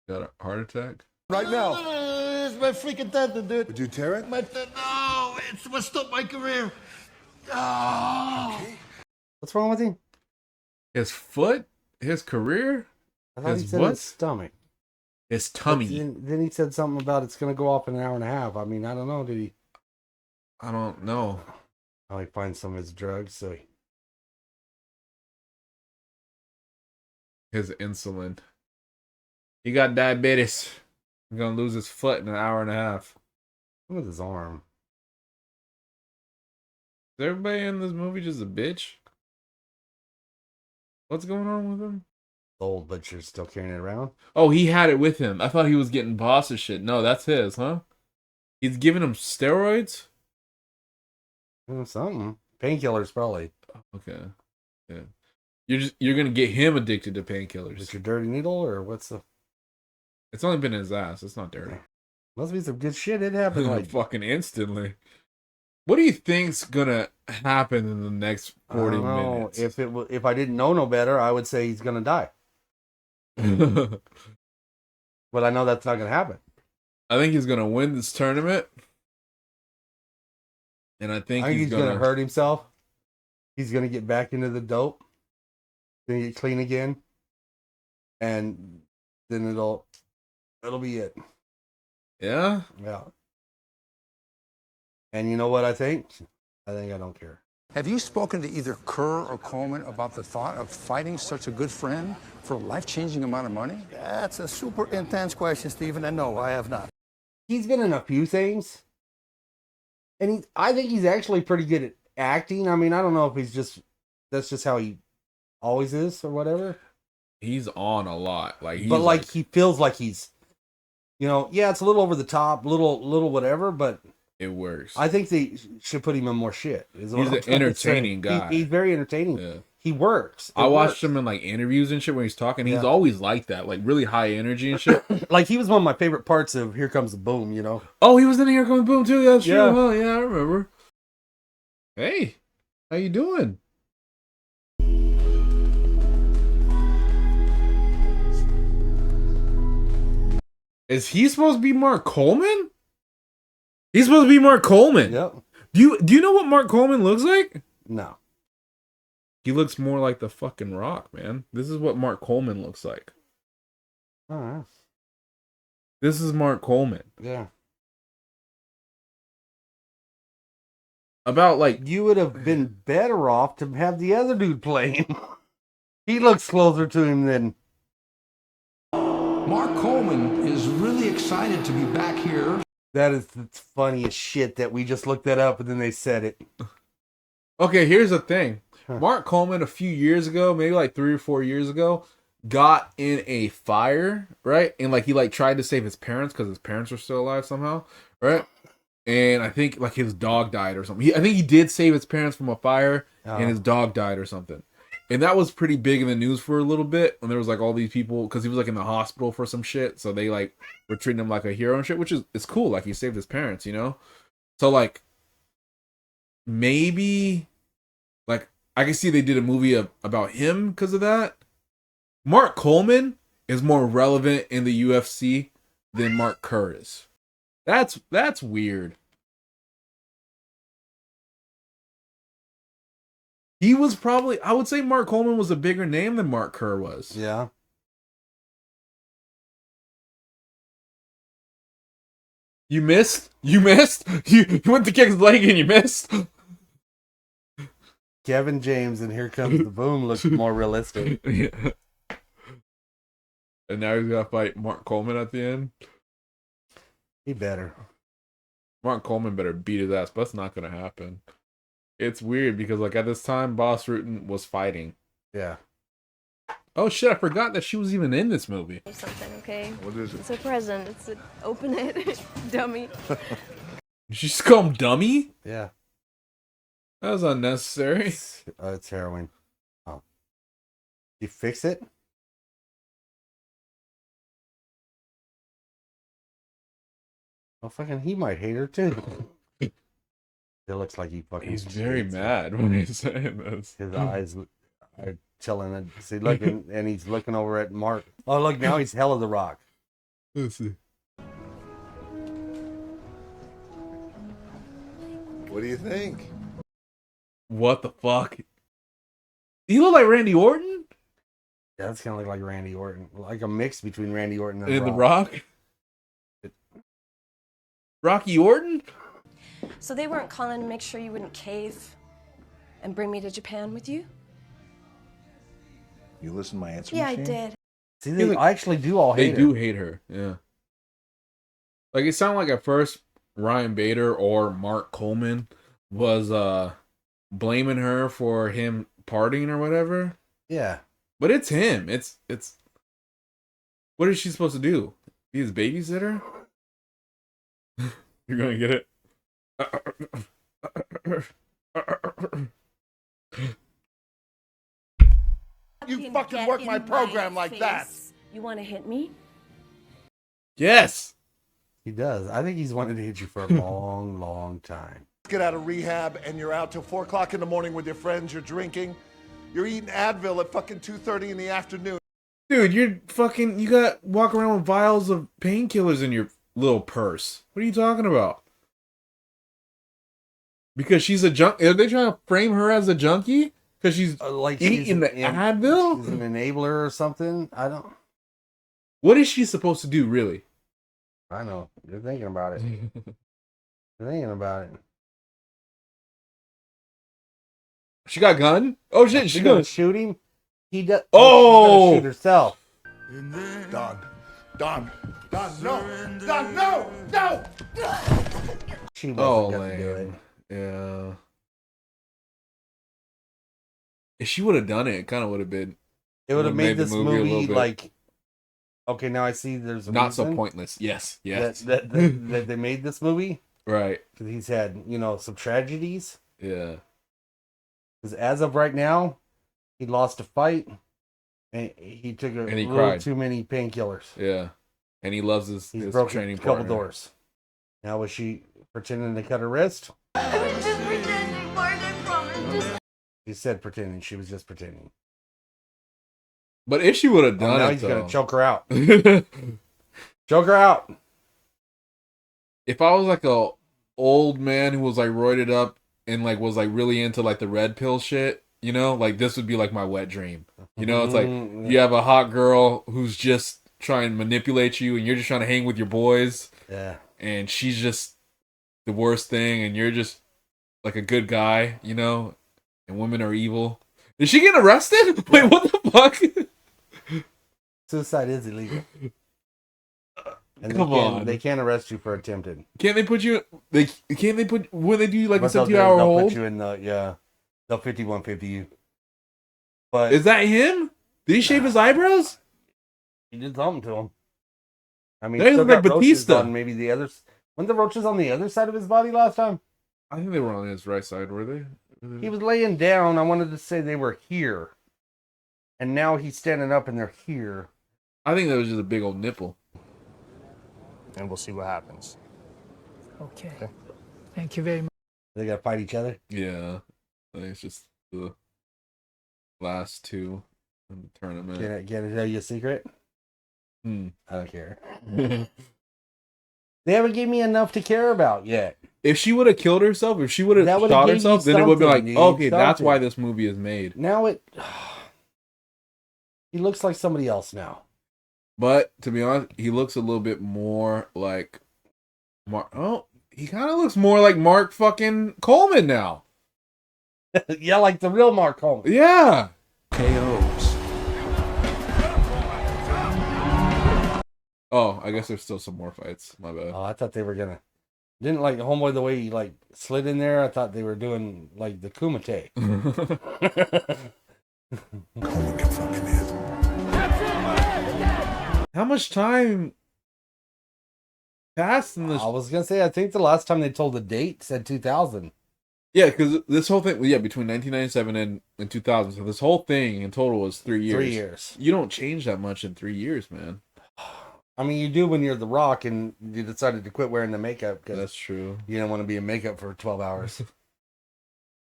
Got a heart attack? Right now. It's my freaking tendon, dude. Did you tear it? No, it's what stopped my career. Oh. Okay. What's wrong with him? His foot? His career? I thought he said his stomach. His tummy. Then he said something about it's going to go off in an hour and a half. I mean, I don't know. Did he? I don't know. Oh, he finds some of his drugs, so he... His insulin. He got diabetes. He's gonna lose his foot in an hour and a half. Look at his arm. Is everybody in this movie just a bitch? What's going on with him? Old, but you're still carrying it around? Oh, he had it with him. I thought he was getting boss shit. No, that's his, huh? He's giving him steroids? Something. Painkillers, probably. Okay. Yeah. You're gonna get him addicted to painkillers. Is it your dirty needle, or what's the... It's only been in his ass. It's not dirty. Must be some good shit. It happened like... fucking instantly. What do you think's gonna happen in the next 40 minutes? If I didn't know no better, I would say he's gonna die. But I know that's not gonna happen. I think he's gonna win this tournament. And I think he's gonna hurt himself. He's gonna get back into the dope. Then get clean again. And then it'll be it. Yeah? Yeah. And you know what I think? I think I don't care. Have you spoken to either Kerr or Coleman about the thought of fighting such a good friend for a life-changing amount of money? That's a super intense question, Stephen, and no, I have not. He's been in a few things. And I think he's actually pretty good at acting. I mean, I don't know if that's just how he always is or whatever. He's on a lot. But he feels like he's, yeah, it's a little over the top, little whatever, but it works. I think they should put him in more shit. He's an entertaining guy. He's very entertaining. Yeah. He works. I watched him in interviews and shit when he's talking. He's always like that, really high energy and shit. He was one of my favorite parts of Here Comes the Boom, Oh, he was in Here Comes the Boom too. That's true. Oh, yeah, I remember. Hey, how you doing? Is he supposed to be Mark Coleman? He's supposed to be Mark Coleman. Yep. Do you know what Mark Coleman looks like? No. He looks more like the fucking Rock, man. This is what Mark Coleman looks like. Oh, this is Mark Coleman. Yeah. About you would have been better off to have the other dude play him. He looks closer to him than... Mark Coleman is really excited to be back here. That is the funniest shit that we just looked that up and then they said it. Okay, here's the thing. Mark Coleman a few years ago, maybe 3 or 4 years ago, got in a fire, right? And he tried to save his parents because his parents were still alive somehow, right? And I think his dog died or something. I think he did save his parents from a fire and his dog died or something. And that was pretty big in the news for a little bit. And there was all these people, because he was in the hospital for some shit. So they were treating him like a hero and shit, which is it's cool. He saved his parents, So maybe I can see they did a movie about him because of that. Mark Coleman is more relevant in the UFC than Mark Kerr is. That's weird. He was probably, I would say Mark Coleman was a bigger name than Mark Kerr was. Yeah. You missed? You missed? You went to kick his leg and you missed? Kevin James and Here Comes the Boom looks more realistic. Yeah. And now he's got to fight Mark Coleman at the end? He better. Mark Coleman better beat his ass, but that's not going to happen. It's weird because at this time, Boss Rutan was fighting. Yeah. Oh shit, I forgot that she was even in this movie. Something, okay? What is it? It's a present. Open it, dummy. Did she just call him dummy? Yeah. That was unnecessary. It's heroin. Oh. You fix it? Well, fucking, he might hate her too. It looks like he fucking... He's very mad when he's saying this. His eyes are telling it. See, looking, and he's looking over at Mark. Oh, look, now he's hella the Rock. Let's see. What do you think? What the fuck? You look like Randy Orton? Yeah, that's kind of like Randy Orton. Like a mix between Randy Orton and The Rock. Rocky Orton? So they weren't calling to make sure you wouldn't cave and bring me to Japan with you? You listen to my answer Yeah, machine? I did. See, they actually do all hate her. They do hate her, yeah. Like, it sounded like at first Ryan Bader or Mark Coleman was blaming her for him partying or whatever. Yeah. But it's him. It's what is she supposed to do? Be his babysitter? You're gonna get it. You fucking work my program like that. You want to hit me? Yes. He does. I think he's wanted to hit you for a long, long time. Get out of rehab and you're out till 4 o'clock in the morning with your friends. You're drinking. You're eating Advil at fucking 2:30 in the afternoon. Dude, you got walk around with vials of painkillers in your little purse. What are you talking about? Because she's a junk. Are they trying to frame her as a junkie? Because she's like eating the Advil? She's an enabler or something. I don't. What is she supposed to do, really? I know. You're thinking about it. You're thinking about it. She got a gun? Oh shit! She gonna shoot him. He does. Oh! She's gonna shoot herself. Don, no. She wasn't gonna do it. Yeah. If she would have done it, it kind of would have been. It would have made this movie like. Okay, now I see there's a not so pointless. Yes. That they made this movie, right? Because he's had some tragedies. Yeah. Because as of right now, he lost a fight, and he took a little too many painkillers. Yeah, and he loves his training a couple partner. doors. Now was she pretending to cut her wrist? I was just pretending, Mark. I promise. She said pretending. She was just pretending. But if she would have done now it, he's gonna choke her out. Choke her out. If I was like a old man who was like roided up and like was like really into like the red pill shit, like this would be like my wet dream. It's like you have a hot girl who's just trying to manipulate you, and you're just trying to hang with your boys. Yeah. And she's just the worst thing, and you're just like a good guy, and women are evil. Is she getting arrested? Wait, what the fuck? Suicide is illegal. And Come on. They can't arrest you for attempted. Can't they put you? When they do like a 72-hour they'll hold? put you in they'll 5150 you. But is that him? Did he shave his eyebrows? He did something to him. I mean, he looked like Batista. On maybe the others. Weren't the roaches on the other side of his body last time? I think they were on his right side. Were they? He was laying down. I wanted to say they were here, and now he's standing up and they're here. I think that was just a big old nipple. And we'll see what happens. Okay. Thank you very much. They gotta fight each other? Yeah. I think it's just the last two in the tournament. Can I tell you a secret? I don't care. They haven't given me enough to care about yet. If she would have killed herself, if she would have shot herself, then it would be like, okay, that's why this movie is made. Now he looks like somebody else now. But to be honest, he looks a little bit more like Mark. Oh, he kind of looks more like Mark fucking Coleman now. Yeah, like the real Mark Coleman. Yeah. KOs. Oh, I guess there's still some more fights. My bad. Oh, I thought they were gonna. Didn't like homeboy the way he like slid in there. I thought they were doing like the Kumite. Coleman can fucking hit. How much time passed in this? I was gonna say, I think the last time they told the date said 2000. Yeah, because this whole thing, between 1997 and 2000. So this whole thing in total was 3 years. 3 years. You don't change that much in 3 years, man. I mean, you do when you're The Rock and you decided to quit wearing the makeup. That's true. You don't want to be in makeup for 12 hours.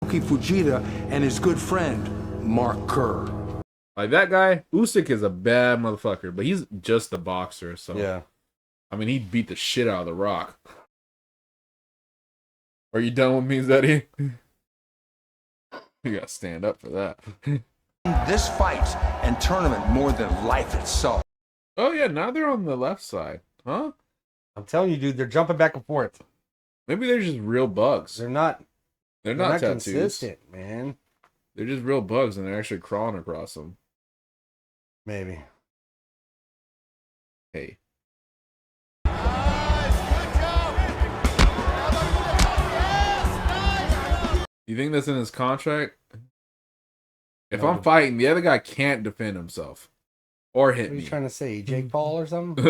Fujita and his good friend, Mark Kerr. Like that guy, Usyk is a bad motherfucker, but he's just a boxer. So yeah, I mean, he beat the shit out of The Rock. Are you done with me, Zeddy? You gotta stand up for that. This fight and tournament more than life itself. Oh yeah, now they're on the left side, huh? I'm telling you, dude, they're jumping back and forth. Maybe they're just real bugs. They're not tattoos. consistent, man. They're just real bugs, and they're actually crawling across them. Maybe. Hey. You think that's in his contract? If I'm fighting, the other guy can't defend himself or hit What are me. you trying to say, Jake Paul or something?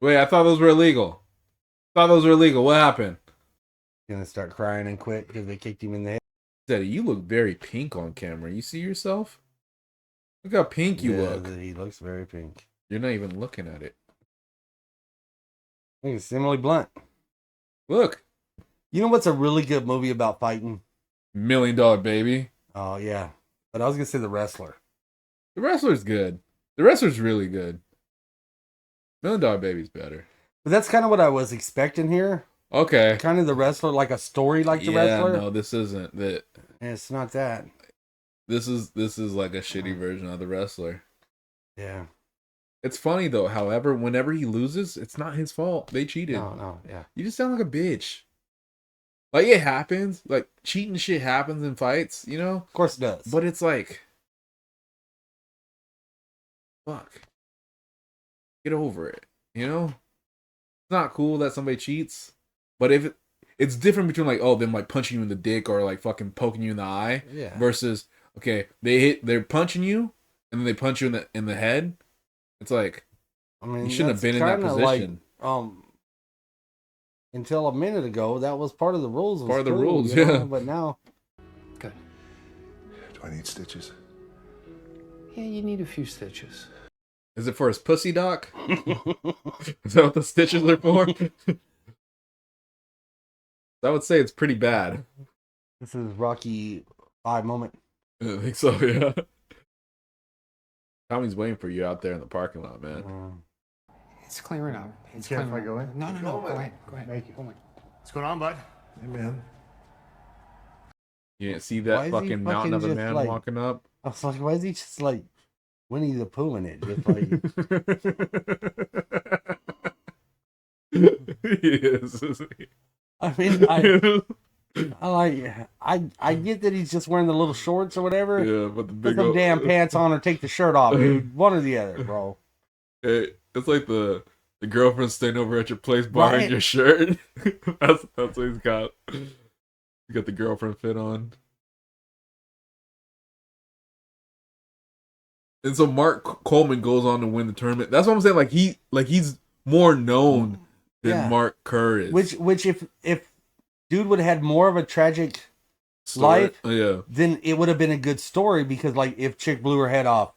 Wait, I thought those were illegal. What happened? Gonna start crying and quit because they kicked him in the head. Daddy, you look very pink on camera. You see yourself? Look how pink you look. He looks very pink. You're not even looking at it. I think it's Emily Blunt. Look. You know what's a really good movie about fighting? $1 Million Baby. Oh, yeah. But I was going to say The Wrestler. The Wrestler's good. The Wrestler's really good. $1 Million Baby's better. But that's kind of what I was expecting here. Okay. Kind of The Wrestler, like a story like The Wrestler. No, this isn't that. It's not that. This is like a shitty version of The Wrestler. Yeah. It's funny though, however, whenever he loses, it's not his fault. They cheated. No, yeah. You just sound like a bitch. Like, it happens. Like, cheating shit happens in fights, you know? Of course it does. But it's like, fuck. Get over it, you know? It's not cool that somebody cheats. But if it's different between, like, oh, them, like, punching you in the dick or, like, fucking poking you in the eye. Yeah. Versus, okay, they're punching you, and then they punch you in the head. It's like, I mean, you shouldn't have been in that position. Like, until a minute ago, that was part of the rules. Part of the rules, you yeah. know? But now, Good. Do I need stitches? Yeah, you need a few stitches. Is it for his pussy, doc? Is that what the stitches are for? I would say it's pretty bad. This is Rocky 5 moment. I think so, yeah. Tommy's waiting for you out there in the parking lot, man. It's clearing up. It's Care if clearing I go up. in? No. Go ahead. Thank you. Go in. What's going on, bud? Hey, man. You didn't see Why that is he fucking mountain of a just, man like- walking up? I was like, why is he just like Winnie the Pooh in it? Just like, He is, isn't he? I mean, I get that he's just wearing the little shorts or whatever. Yeah, but the Put big some old... damn pants on or take the shirt off, dude. One or the other, bro. It's like the girlfriend staying over at your place borrowing Right. your shirt. That's what he's got. He got the girlfriend fit on. And so Mark Coleman goes on to win the tournament. That's what I'm saying. Like he's more known than Mark Kerr is. Which if dude would have had more of a tragic life, then it would have been a good story because like if chick blew her head off,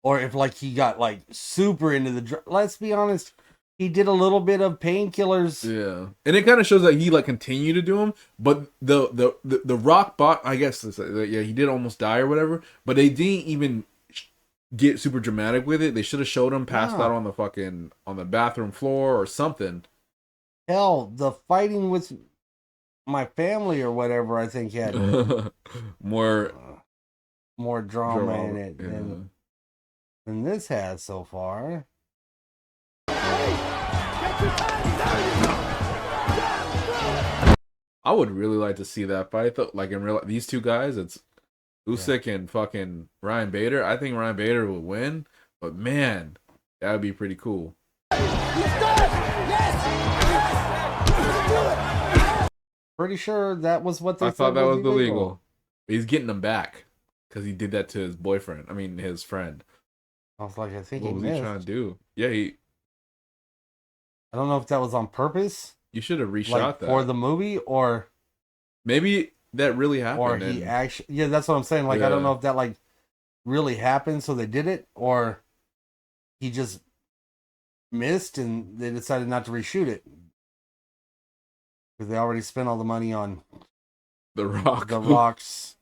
or if like he got like super into the let's be honest, he did a little bit of painkillers. Yeah, and it kind of shows that he like continued to do them, but the rock bot, I guess, he did almost die or whatever, but they didn't even get super dramatic with it. They should have showed him passed out on the bathroom floor or something. Hell, the fighting with my family or whatever, I think had more drama in it than this has so far. I would really like to see that fight though. Like in real, these two guys, it's Usyk and fucking Ryan Bader. I think Ryan Bader would win, but man, that would be pretty cool. Pretty sure that was what they I thought said that was illegal. He's getting them back because he did that to his boyfriend. I mean, his friend. I was like, I think What was he trying to do? Yeah, I don't know if that was on purpose. You should have reshot like, that for the movie, or maybe that really happened. Or he actually, yeah, that's what I'm saying. Like, I don't know if that like really happened, so they did it, or he just missed and they decided not to reshoot it because they already spent all the money on the Rock's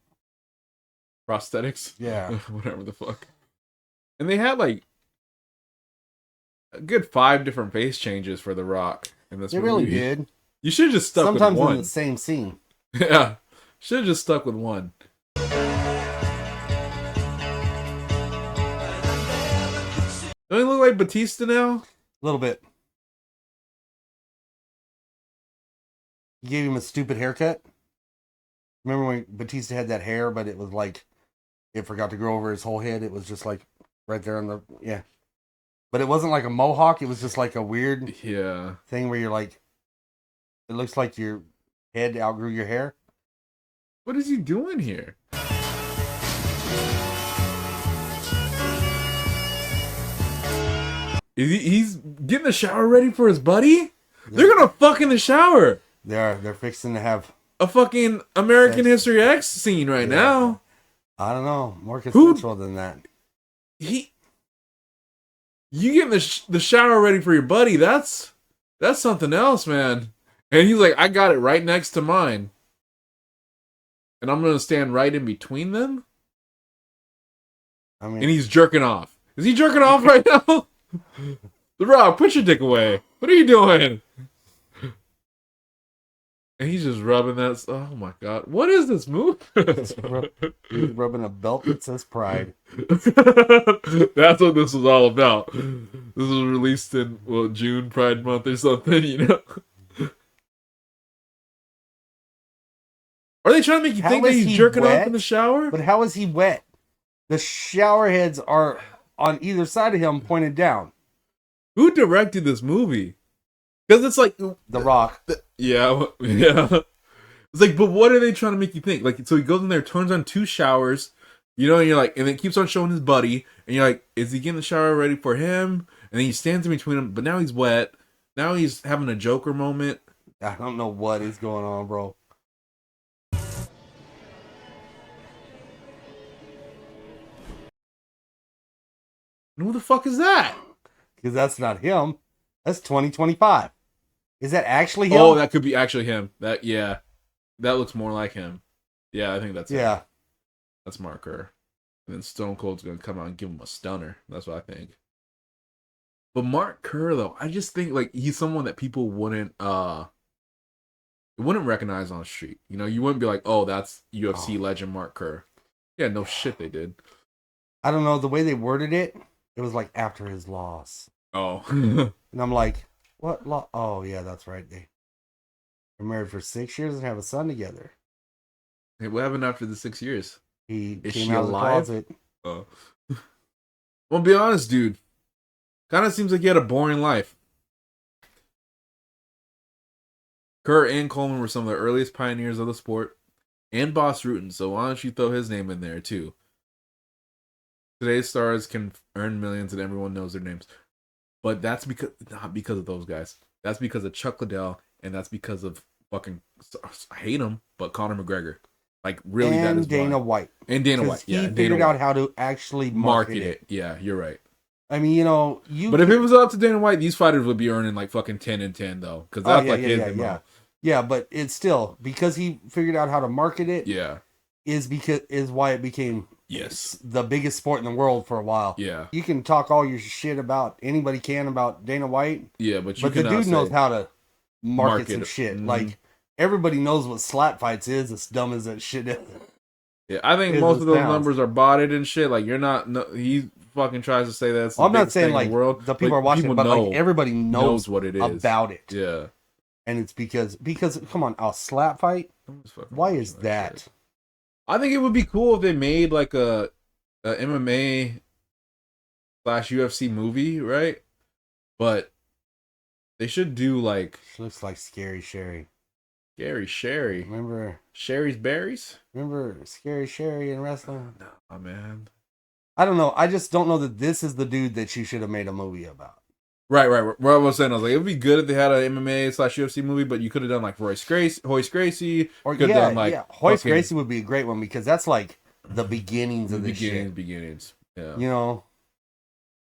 prosthetics. Yeah, whatever the fuck. And they had like a good 5 different face changes for the Rock in this movie. They really did. You should have just stuck with one. Sometimes in the same scene. Yeah, should have just stuck with one. Don't he look like Batista now? A little bit. He gave him a stupid haircut. Remember when Batista had that hair, but it was like it forgot to grow over his whole head. It was just like right there on the But it wasn't like a mohawk. It was just like a weird Yeah. thing where you're like, it looks like your head outgrew your hair. What is he doing here? He's getting the shower ready for his buddy? They're gonna fuck in the shower. They're fixing to have a fucking American History X scene right now. I don't know. More consensual than that. You getting the shower ready for your buddy? That's something else, man. And he's like, I got it right next to mine, and I'm gonna stand right in between them. I mean, and he's jerking off. Is he jerking off right now? The Rock, put your dick away. What are you doing? And he's just rubbing that. Oh my god, what is this move? He's rubbing a belt that says Pride. That's what this was all about. This was released in June, Pride Month or something, you know. Are they trying to make you think that he's jerking off in the shower? But how is he wet? The shower heads are on either side of him, pointed down. Who directed this movie? Because it's like The Rock. Yeah. It's like, but what are they trying to make you think? Like, so he goes in there, turns on 2 showers, you know, and you're like, and then keeps on showing his buddy, and you're like, is he getting the shower ready for him? And then he stands in between them, but now he's wet. Now he's having a Joker moment. I don't know what is going on, bro. Who the fuck is that? Because that's not him. That's 2025. Is that actually him? Oh, that could be actually him. That looks more like him. Yeah, I think that's him. That's Mark Kerr. And then Stone Cold's gonna come out and give him a stunner. That's what I think. But Mark Kerr, though, I just think like he's someone that people wouldn't recognize on the street. You know, you wouldn't be like, oh, that's UFC legend Mark Kerr. Yeah, no shit, they did. I don't know the way they worded it. It was like after his loss. Oh. And I'm like, what? Oh, yeah, that's right. They were married for 6 years and have a son together. Hey, what happened after the 6 years? Is she came out alive? of the closet. Oh. Well, be honest, dude. Kind of seems like he had a boring life. Kerr and Coleman were some of the earliest pioneers of the sport. And Boss Rutan, so why don't you throw his name in there, too? Today's stars can earn millions and everyone knows their names. But that's not because of those guys. That's because of Chuck Liddell, and that's because of fucking, I hate him, but Conor McGregor. Like, really, and that is Dana why. White. And Dana White, yeah. He figured out how to actually market it. Yeah, you're right. I mean, you know, But if it was up to Dana White, these fighters would be earning like fucking 10 and 10 though, because that's his MO. Yeah, but it's still because he figured out how to market it. Yeah, is why it became the biggest sport in the world for a while. Yeah, you can talk all your shit about anybody can about Dana White. Yeah, but the dude knows how to market some it. shit. Mm-hmm. Like everybody knows what slap fights is. As dumb as that shit is. Yeah, I think most of those numbers are botted and shit. Like you're not. No, he fucking tries to say that's. I'm not saying like the people are watching, but like everybody knows what it is about it. Yeah, and it's because come on, a slap fight. Why is that? Shit. I think it would be cool if they made like a MMA / UFC movie, right? But they should do like. She looks like Scary Sherry. Scary Sherry. Remember Sherry's Berries? Remember Scary Sherry in wrestling? No, man. I don't know. I just don't know that this is the dude that you should have made a movie about. Right. What I was saying, I was like, it would be good if they had an MMA / UFC movie, but you could have done like Hoist Gracie, or done Hoist Gracie would be a great one because that's like the beginnings of this shit. Beginnings. Yeah. You know,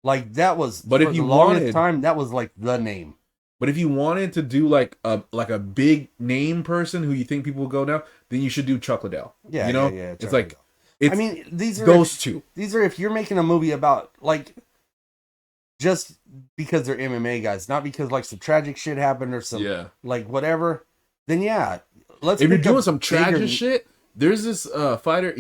like that was. But if you longest time, that was like the name. But if you wanted to do like a big name person who you think people will go down, then you should do Chuck Liddell. Yeah, you know, it's like. I mean, these are those two. These are if you're making a movie about like. Just because they're MMA guys, not because like some tragic shit happened or some like whatever. Then let's. If you're doing some tragic shit, there's this fighter.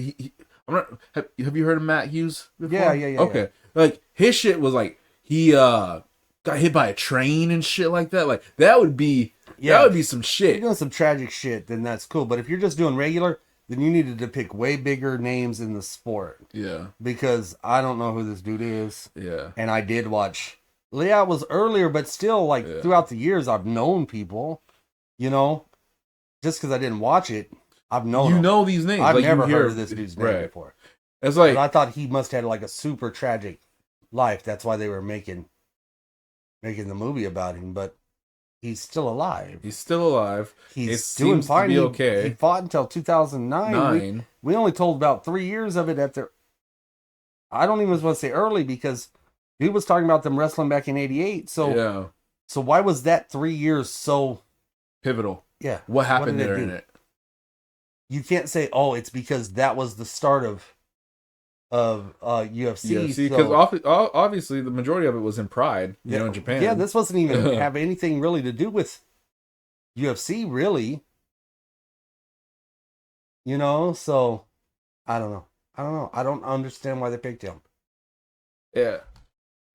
I'm not. Have you heard of Matt Hughes before? Yeah. Okay, like his shit was like he got hit by a train and shit like that. Like that would be some shit. If you're doing some tragic shit, then that's cool. But if you're just doing regular, then you needed to pick way bigger names in the sport. Yeah. Because I don't know who this dude is. Yeah. And I did watch Yeah, it was earlier, but still, like throughout the years, I've known people. You know, just because I didn't watch it, I've known. You know these names. I've like, never you hear, heard of this dude's name before. It's like, but I thought he must have had like a super tragic life. That's why they were making the movie about him. But he's still alive. He's still alive. He's doing fine. To be okay. He fought until 2009. We only told about 3 years of it I don't even want to say early because he was talking about them wrestling back in '88. So So why was that 3 years so pivotal? Yeah. What happened there in it? You can't say, oh, it's because that was the start of UFC. Because obviously the majority of it was in Pride, in Japan. Yeah, this wasn't even have anything really to do with UFC, really. So I don't know. I don't understand why they picked him. Yeah.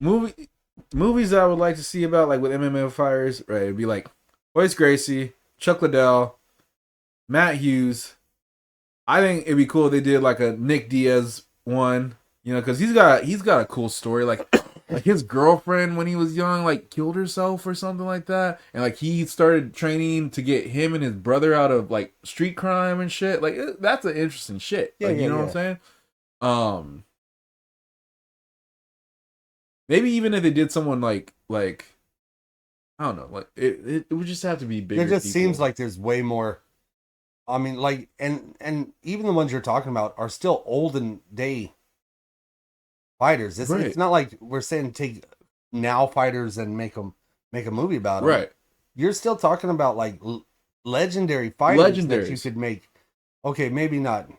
Movies I would like to see about, like with MMA fighters, right? It'd be like Royce Gracie, Chuck Liddell, Matt Hughes. I think it'd be cool if they did like a Nick Diaz one, because he's got a cool story. Like his girlfriend when he was young, like killed herself or something like that, and like he started training to get him and his brother out of like street crime and shit. Like that's an interesting shit. What I'm saying? Maybe even if they did someone like I don't know, like it would just have to be bigger. It just seems like there's way more. I mean, like, and even the ones you're talking about are still olden day fighters. It's not like we're saying take now fighters and make a movie about them. Right. You're still talking about like legendary fighters that you could make. Okay, maybe not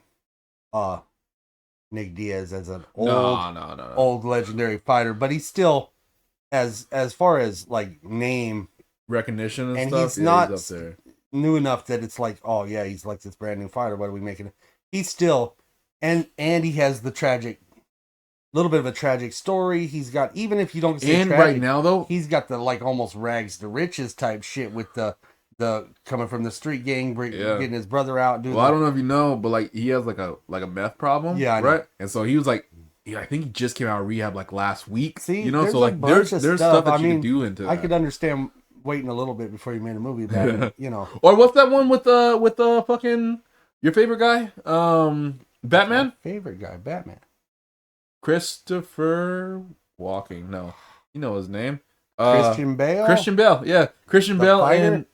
Nick Diaz as an old legendary fighter, but he's still as far as like name recognition and stuff. He's not he's up there. New enough that it's like, oh yeah, he's like this brand new fighter. What are we making? He's still, and he has the little bit of a tragic story. He's got, even if you don't say and tragic, right now though, he's got the like almost rags to riches type shit with the coming from the street gang, getting his brother out. I don't know if you know, but like he has like a meth problem. Yeah, right. And so he was like, I think he just came out of rehab like last week. See, so like there's stuff that you can do into that. I could understand waiting a little bit before you made a movie about it, Or what's that one with fucking your favorite guy? Batman? Favorite guy, Batman. Christopher Walking. No. You know his name. Christian Bale? Christian Bale, yeah. Christian Bale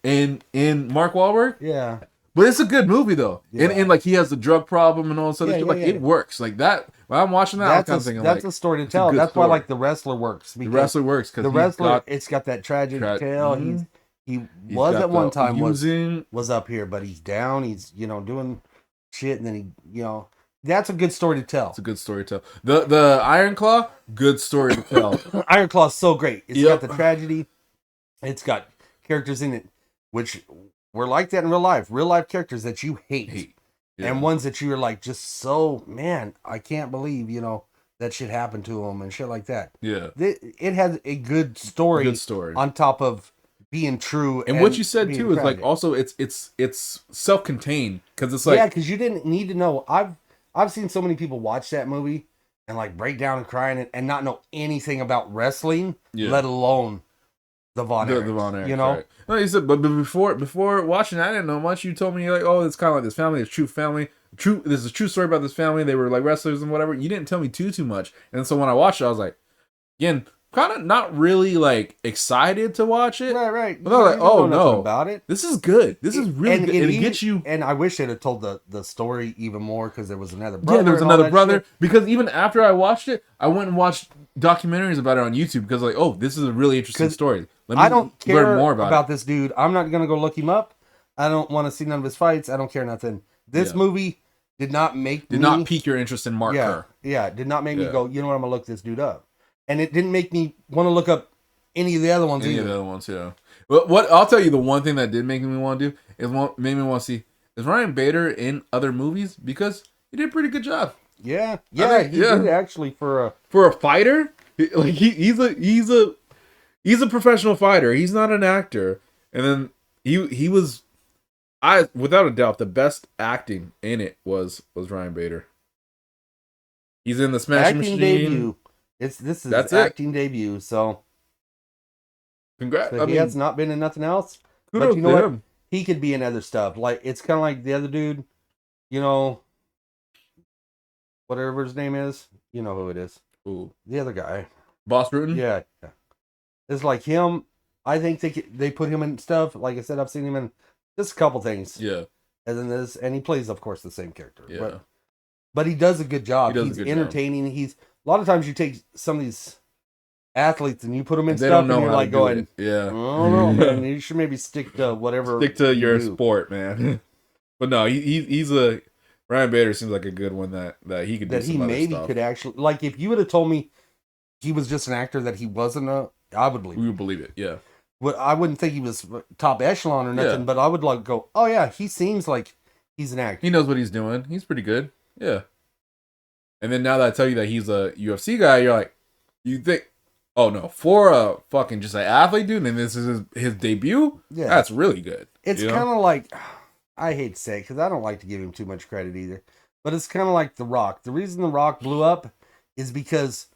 and Mark Wahlberg. Yeah. But it's a good movie though. Yeah. And like he has the drug problem and all this other shit. It works. Like that. When I'm watching that, I'm kind of thinking that's a story to tell. That's why like The Wrestler works. The Wrestler works because The Wrestler, it's got that tragic tale. Mm-hmm. He was at one time was up here, but he's down. He's doing shit, and then he that's a good story to tell. It's a good story to tell. The Iron Claw, good story to tell. Iron Claw is so great. It's got the tragedy. It's got characters in it which were like that in real life. Real life characters that you hate. Yeah. And ones that you're like just so, man, I can't believe that shit happened to them and shit like that. Yeah, it has a good story. Good story on top of being true. And what you said too is like also it's self-contained because it's like because you didn't need to know. I've seen so many people watch that movie and like break down and cry and not know anything about wrestling, let alone the Von Erichs, Right. No, you said, but before watching that, I didn't know much. You told me like, oh, it's kind of like this family, it's true family. This is a true story about this family. They were like wrestlers and whatever. You didn't tell me too much, and so when I watched it, I was like, again, kind of not really like excited to watch it. Right. But I was like, oh no, about it. This is good. This is really good. And it gets you. And I wish they'd have told the story even more because there was another brother. Yeah, there was another brother. Shit. Because even after I watched it, I went and watched documentaries about it on YouTube because like, oh, this is a really interesting story. I don't care learn more about this dude. I'm not gonna go look him up. I don't want to see none of his fights. I don't care nothing. This movie did not pique your interest in Mark Kerr. Yeah, it did not make me go, you know what, I'm gonna look this dude up. And it didn't make me want to look up any of the other ones either. Of the other ones, yeah. But what I'll tell you, the one thing that did make me want to do is made me want to see is Ryan Bader in other movies because he did a pretty good job. Yeah, he did actually for a fighter. Like he's a professional fighter. He's not an actor. And then he was, without a doubt, the best acting in it was Ryan Bader. He's in the Smashing Machine. Debut. This is acting debut. So Congrats. So he has not been in nothing else. But you know what? He could be in other stuff. Like, it's kind of like the other dude, you know, whatever his name is. You know who it is. Ooh. The other guy. Boss Rutan? Yeah. It's like him. I think they put him in stuff. Like I said, I've seen him in just a couple things. Yeah. And then and he plays, of course, the same character. Yeah. But he does a good job. He's entertaining. Job. He's a lot of times you take some of these athletes and you put them in they stuff don't know and you're how like to do going, it. Yeah. I don't know, man. You should maybe stick to whatever. Stick to your sport, man. But no, he's a Ryan Bader seems like a good one that he could do that some he other maybe stuff. could actually, like, if you would have told me he was just an actor that he wasn't I would believe. We would believe it. Yeah. Well, I wouldn't think he was top echelon or nothing, but I would like go, oh yeah, he seems like he's an actor. He knows what he's doing. He's pretty good. Yeah. And then now that I tell you that he's a UFC guy, you're like, you think, oh no, for a fucking just an athlete dude, and this is his debut? Yeah. That's really good. It's kind of like, I hate to say it because I don't like to give him too much credit either, but it's kind of like The Rock. The reason The Rock blew up is because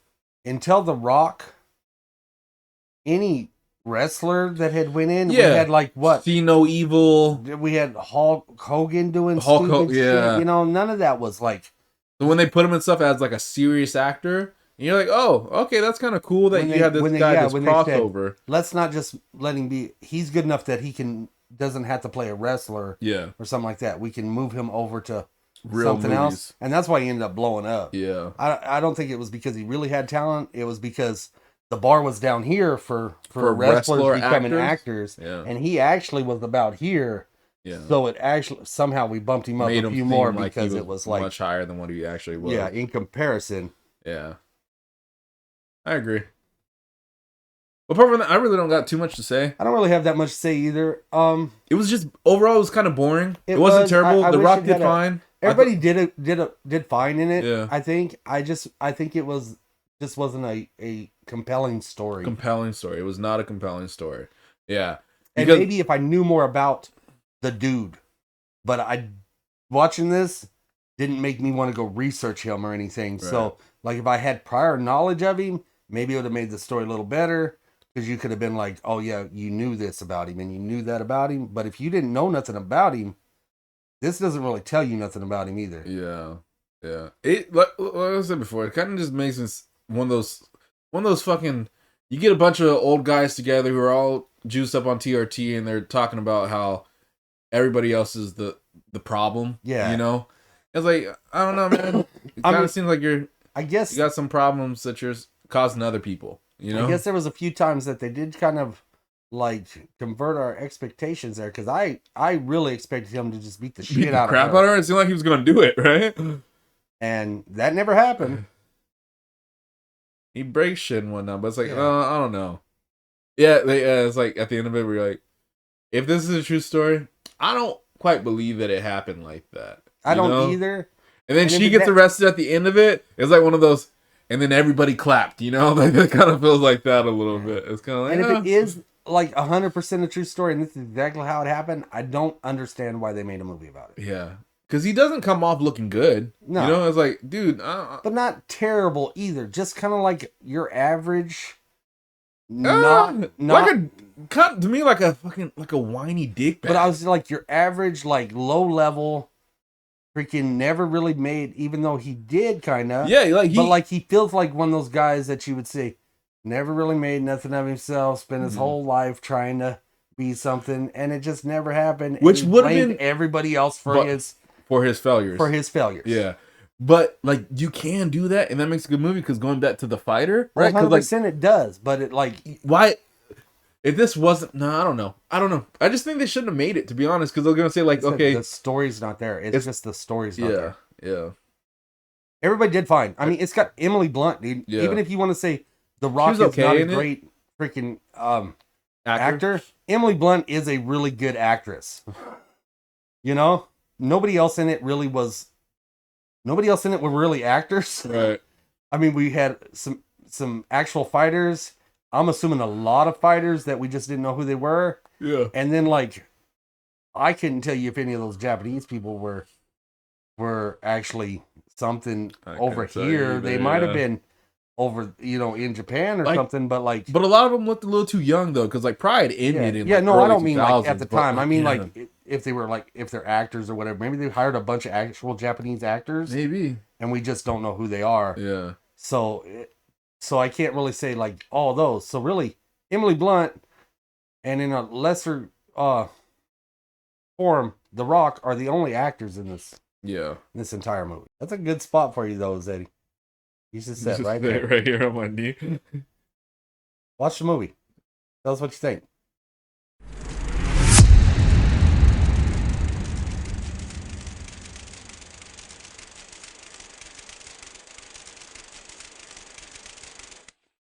until The Rock, any wrestler that had went in, we had like what? See No Evil. We had Hulk Hogan doing stupid shit. You know, none of that was like. So when they put him in stuff as like a serious actor, and you're like, oh, okay, that's kind of cool that you have this guy, this crossover. Said, let's not just let him be. He's good enough that he doesn't have to play a wrestler, or something like that. We can move him over to something else, and that's why he ended up blowing up. Yeah, I don't think it was because he really had talent. It was because the bar was down here for wrestlers becoming actors, and he actually was about here. Yeah. So it actually somehow we bumped him up a few more because it was like much higher than what he actually was. Yeah, in comparison. Yeah. I agree. But apart from that, I really don't got too much to say. I don't really have that much to say either. It was just overall it was kind of boring. It wasn't terrible. The Rock did fine. Everybody did fine in it. Yeah. I think it was just wasn't a compelling story. Compelling story. It was not a compelling story. Yeah. And maybe if I knew more about the dude, but watching this didn't make me want to go research him or anything. Right. So like if I had prior knowledge of him, maybe it would have made the story a little better because you could have been like, oh yeah, you knew this about him and you knew that about him. But if you didn't know nothing about him, this doesn't really tell you nothing about him either. Yeah. Yeah. It like I said before, it kind of just makes this one of those fucking, you get a bunch of old guys together who are all juiced up on TRT and they're talking about how everybody else is the problem. Yeah. You know? It's like, I don't know, man. It kind of seems like you got some problems that you're causing other people. You know? I guess there was a few times that they did kind of like convert our expectations there because I really expected him to just beat the shit out of her. Crap out of her. It seemed like he was gonna do it, right? And that never happened. He breaks shit and whatnot, but it's like, I don't know. Yeah, it's like at the end of it, we're like, if this is a true story, I don't quite believe that it happened like that. I don't either. And then she gets arrested at the end of it. It's like one of those, and then everybody clapped, you know? Like it kind of feels like that a little bit. It's kind of like, and if it is like 100% a true story, and this is exactly how it happened, I don't understand why they made a movie about it. Yeah. Because he doesn't come off looking good. No. You know, it's like, dude. But not terrible either. Just kind of like your average. Not like to me like a fucking like a whiny dick bag. But I was like your average, like low level, freaking never really made. Even though he did kind of. Yeah, like he feels like one of those guys that you would say never really made nothing of himself. Spent his whole life trying to be something, and it just never happened. Which would have been everybody else for his failures. For his failures. Yeah. But like you can do that and that makes a good movie because going back to The Fighter, right? 100% it does, but it like why if this wasn't I don't know. I just think they shouldn't have made it, to be honest, because they're gonna say like, okay, the story's not there. It's just the story's not there. Yeah. Everybody did fine. I mean, it's got Emily Blunt, dude. Yeah. Even if you want to say The Rock is not a great freaking actor, Emily Blunt is a really good actress. You know? Nobody else in it were really actors. Right. I mean, we had some actual fighters. I'm assuming a lot of fighters that we just didn't know who they were. Yeah. And then like I couldn't tell you if any of those Japanese people were actually something over here. They might have been over, in Japan or something, but like, but a lot of them looked a little too young though, because like probably had ended in no, I don't mean 2000s, like at the time. I mean yeah. like if they were like if they're actors or whatever, maybe they hired a bunch of actual Japanese actors, maybe, and we just don't know who they are. Yeah. So I can't really say like all those. So really, Emily Blunt, and in a lesser form, The Rock are the only actors in this. Yeah. This entire movie. That's a good spot for you though, Zeddy. You should sit right there. Right here on my knee. Watch the movie. Tell us what you think.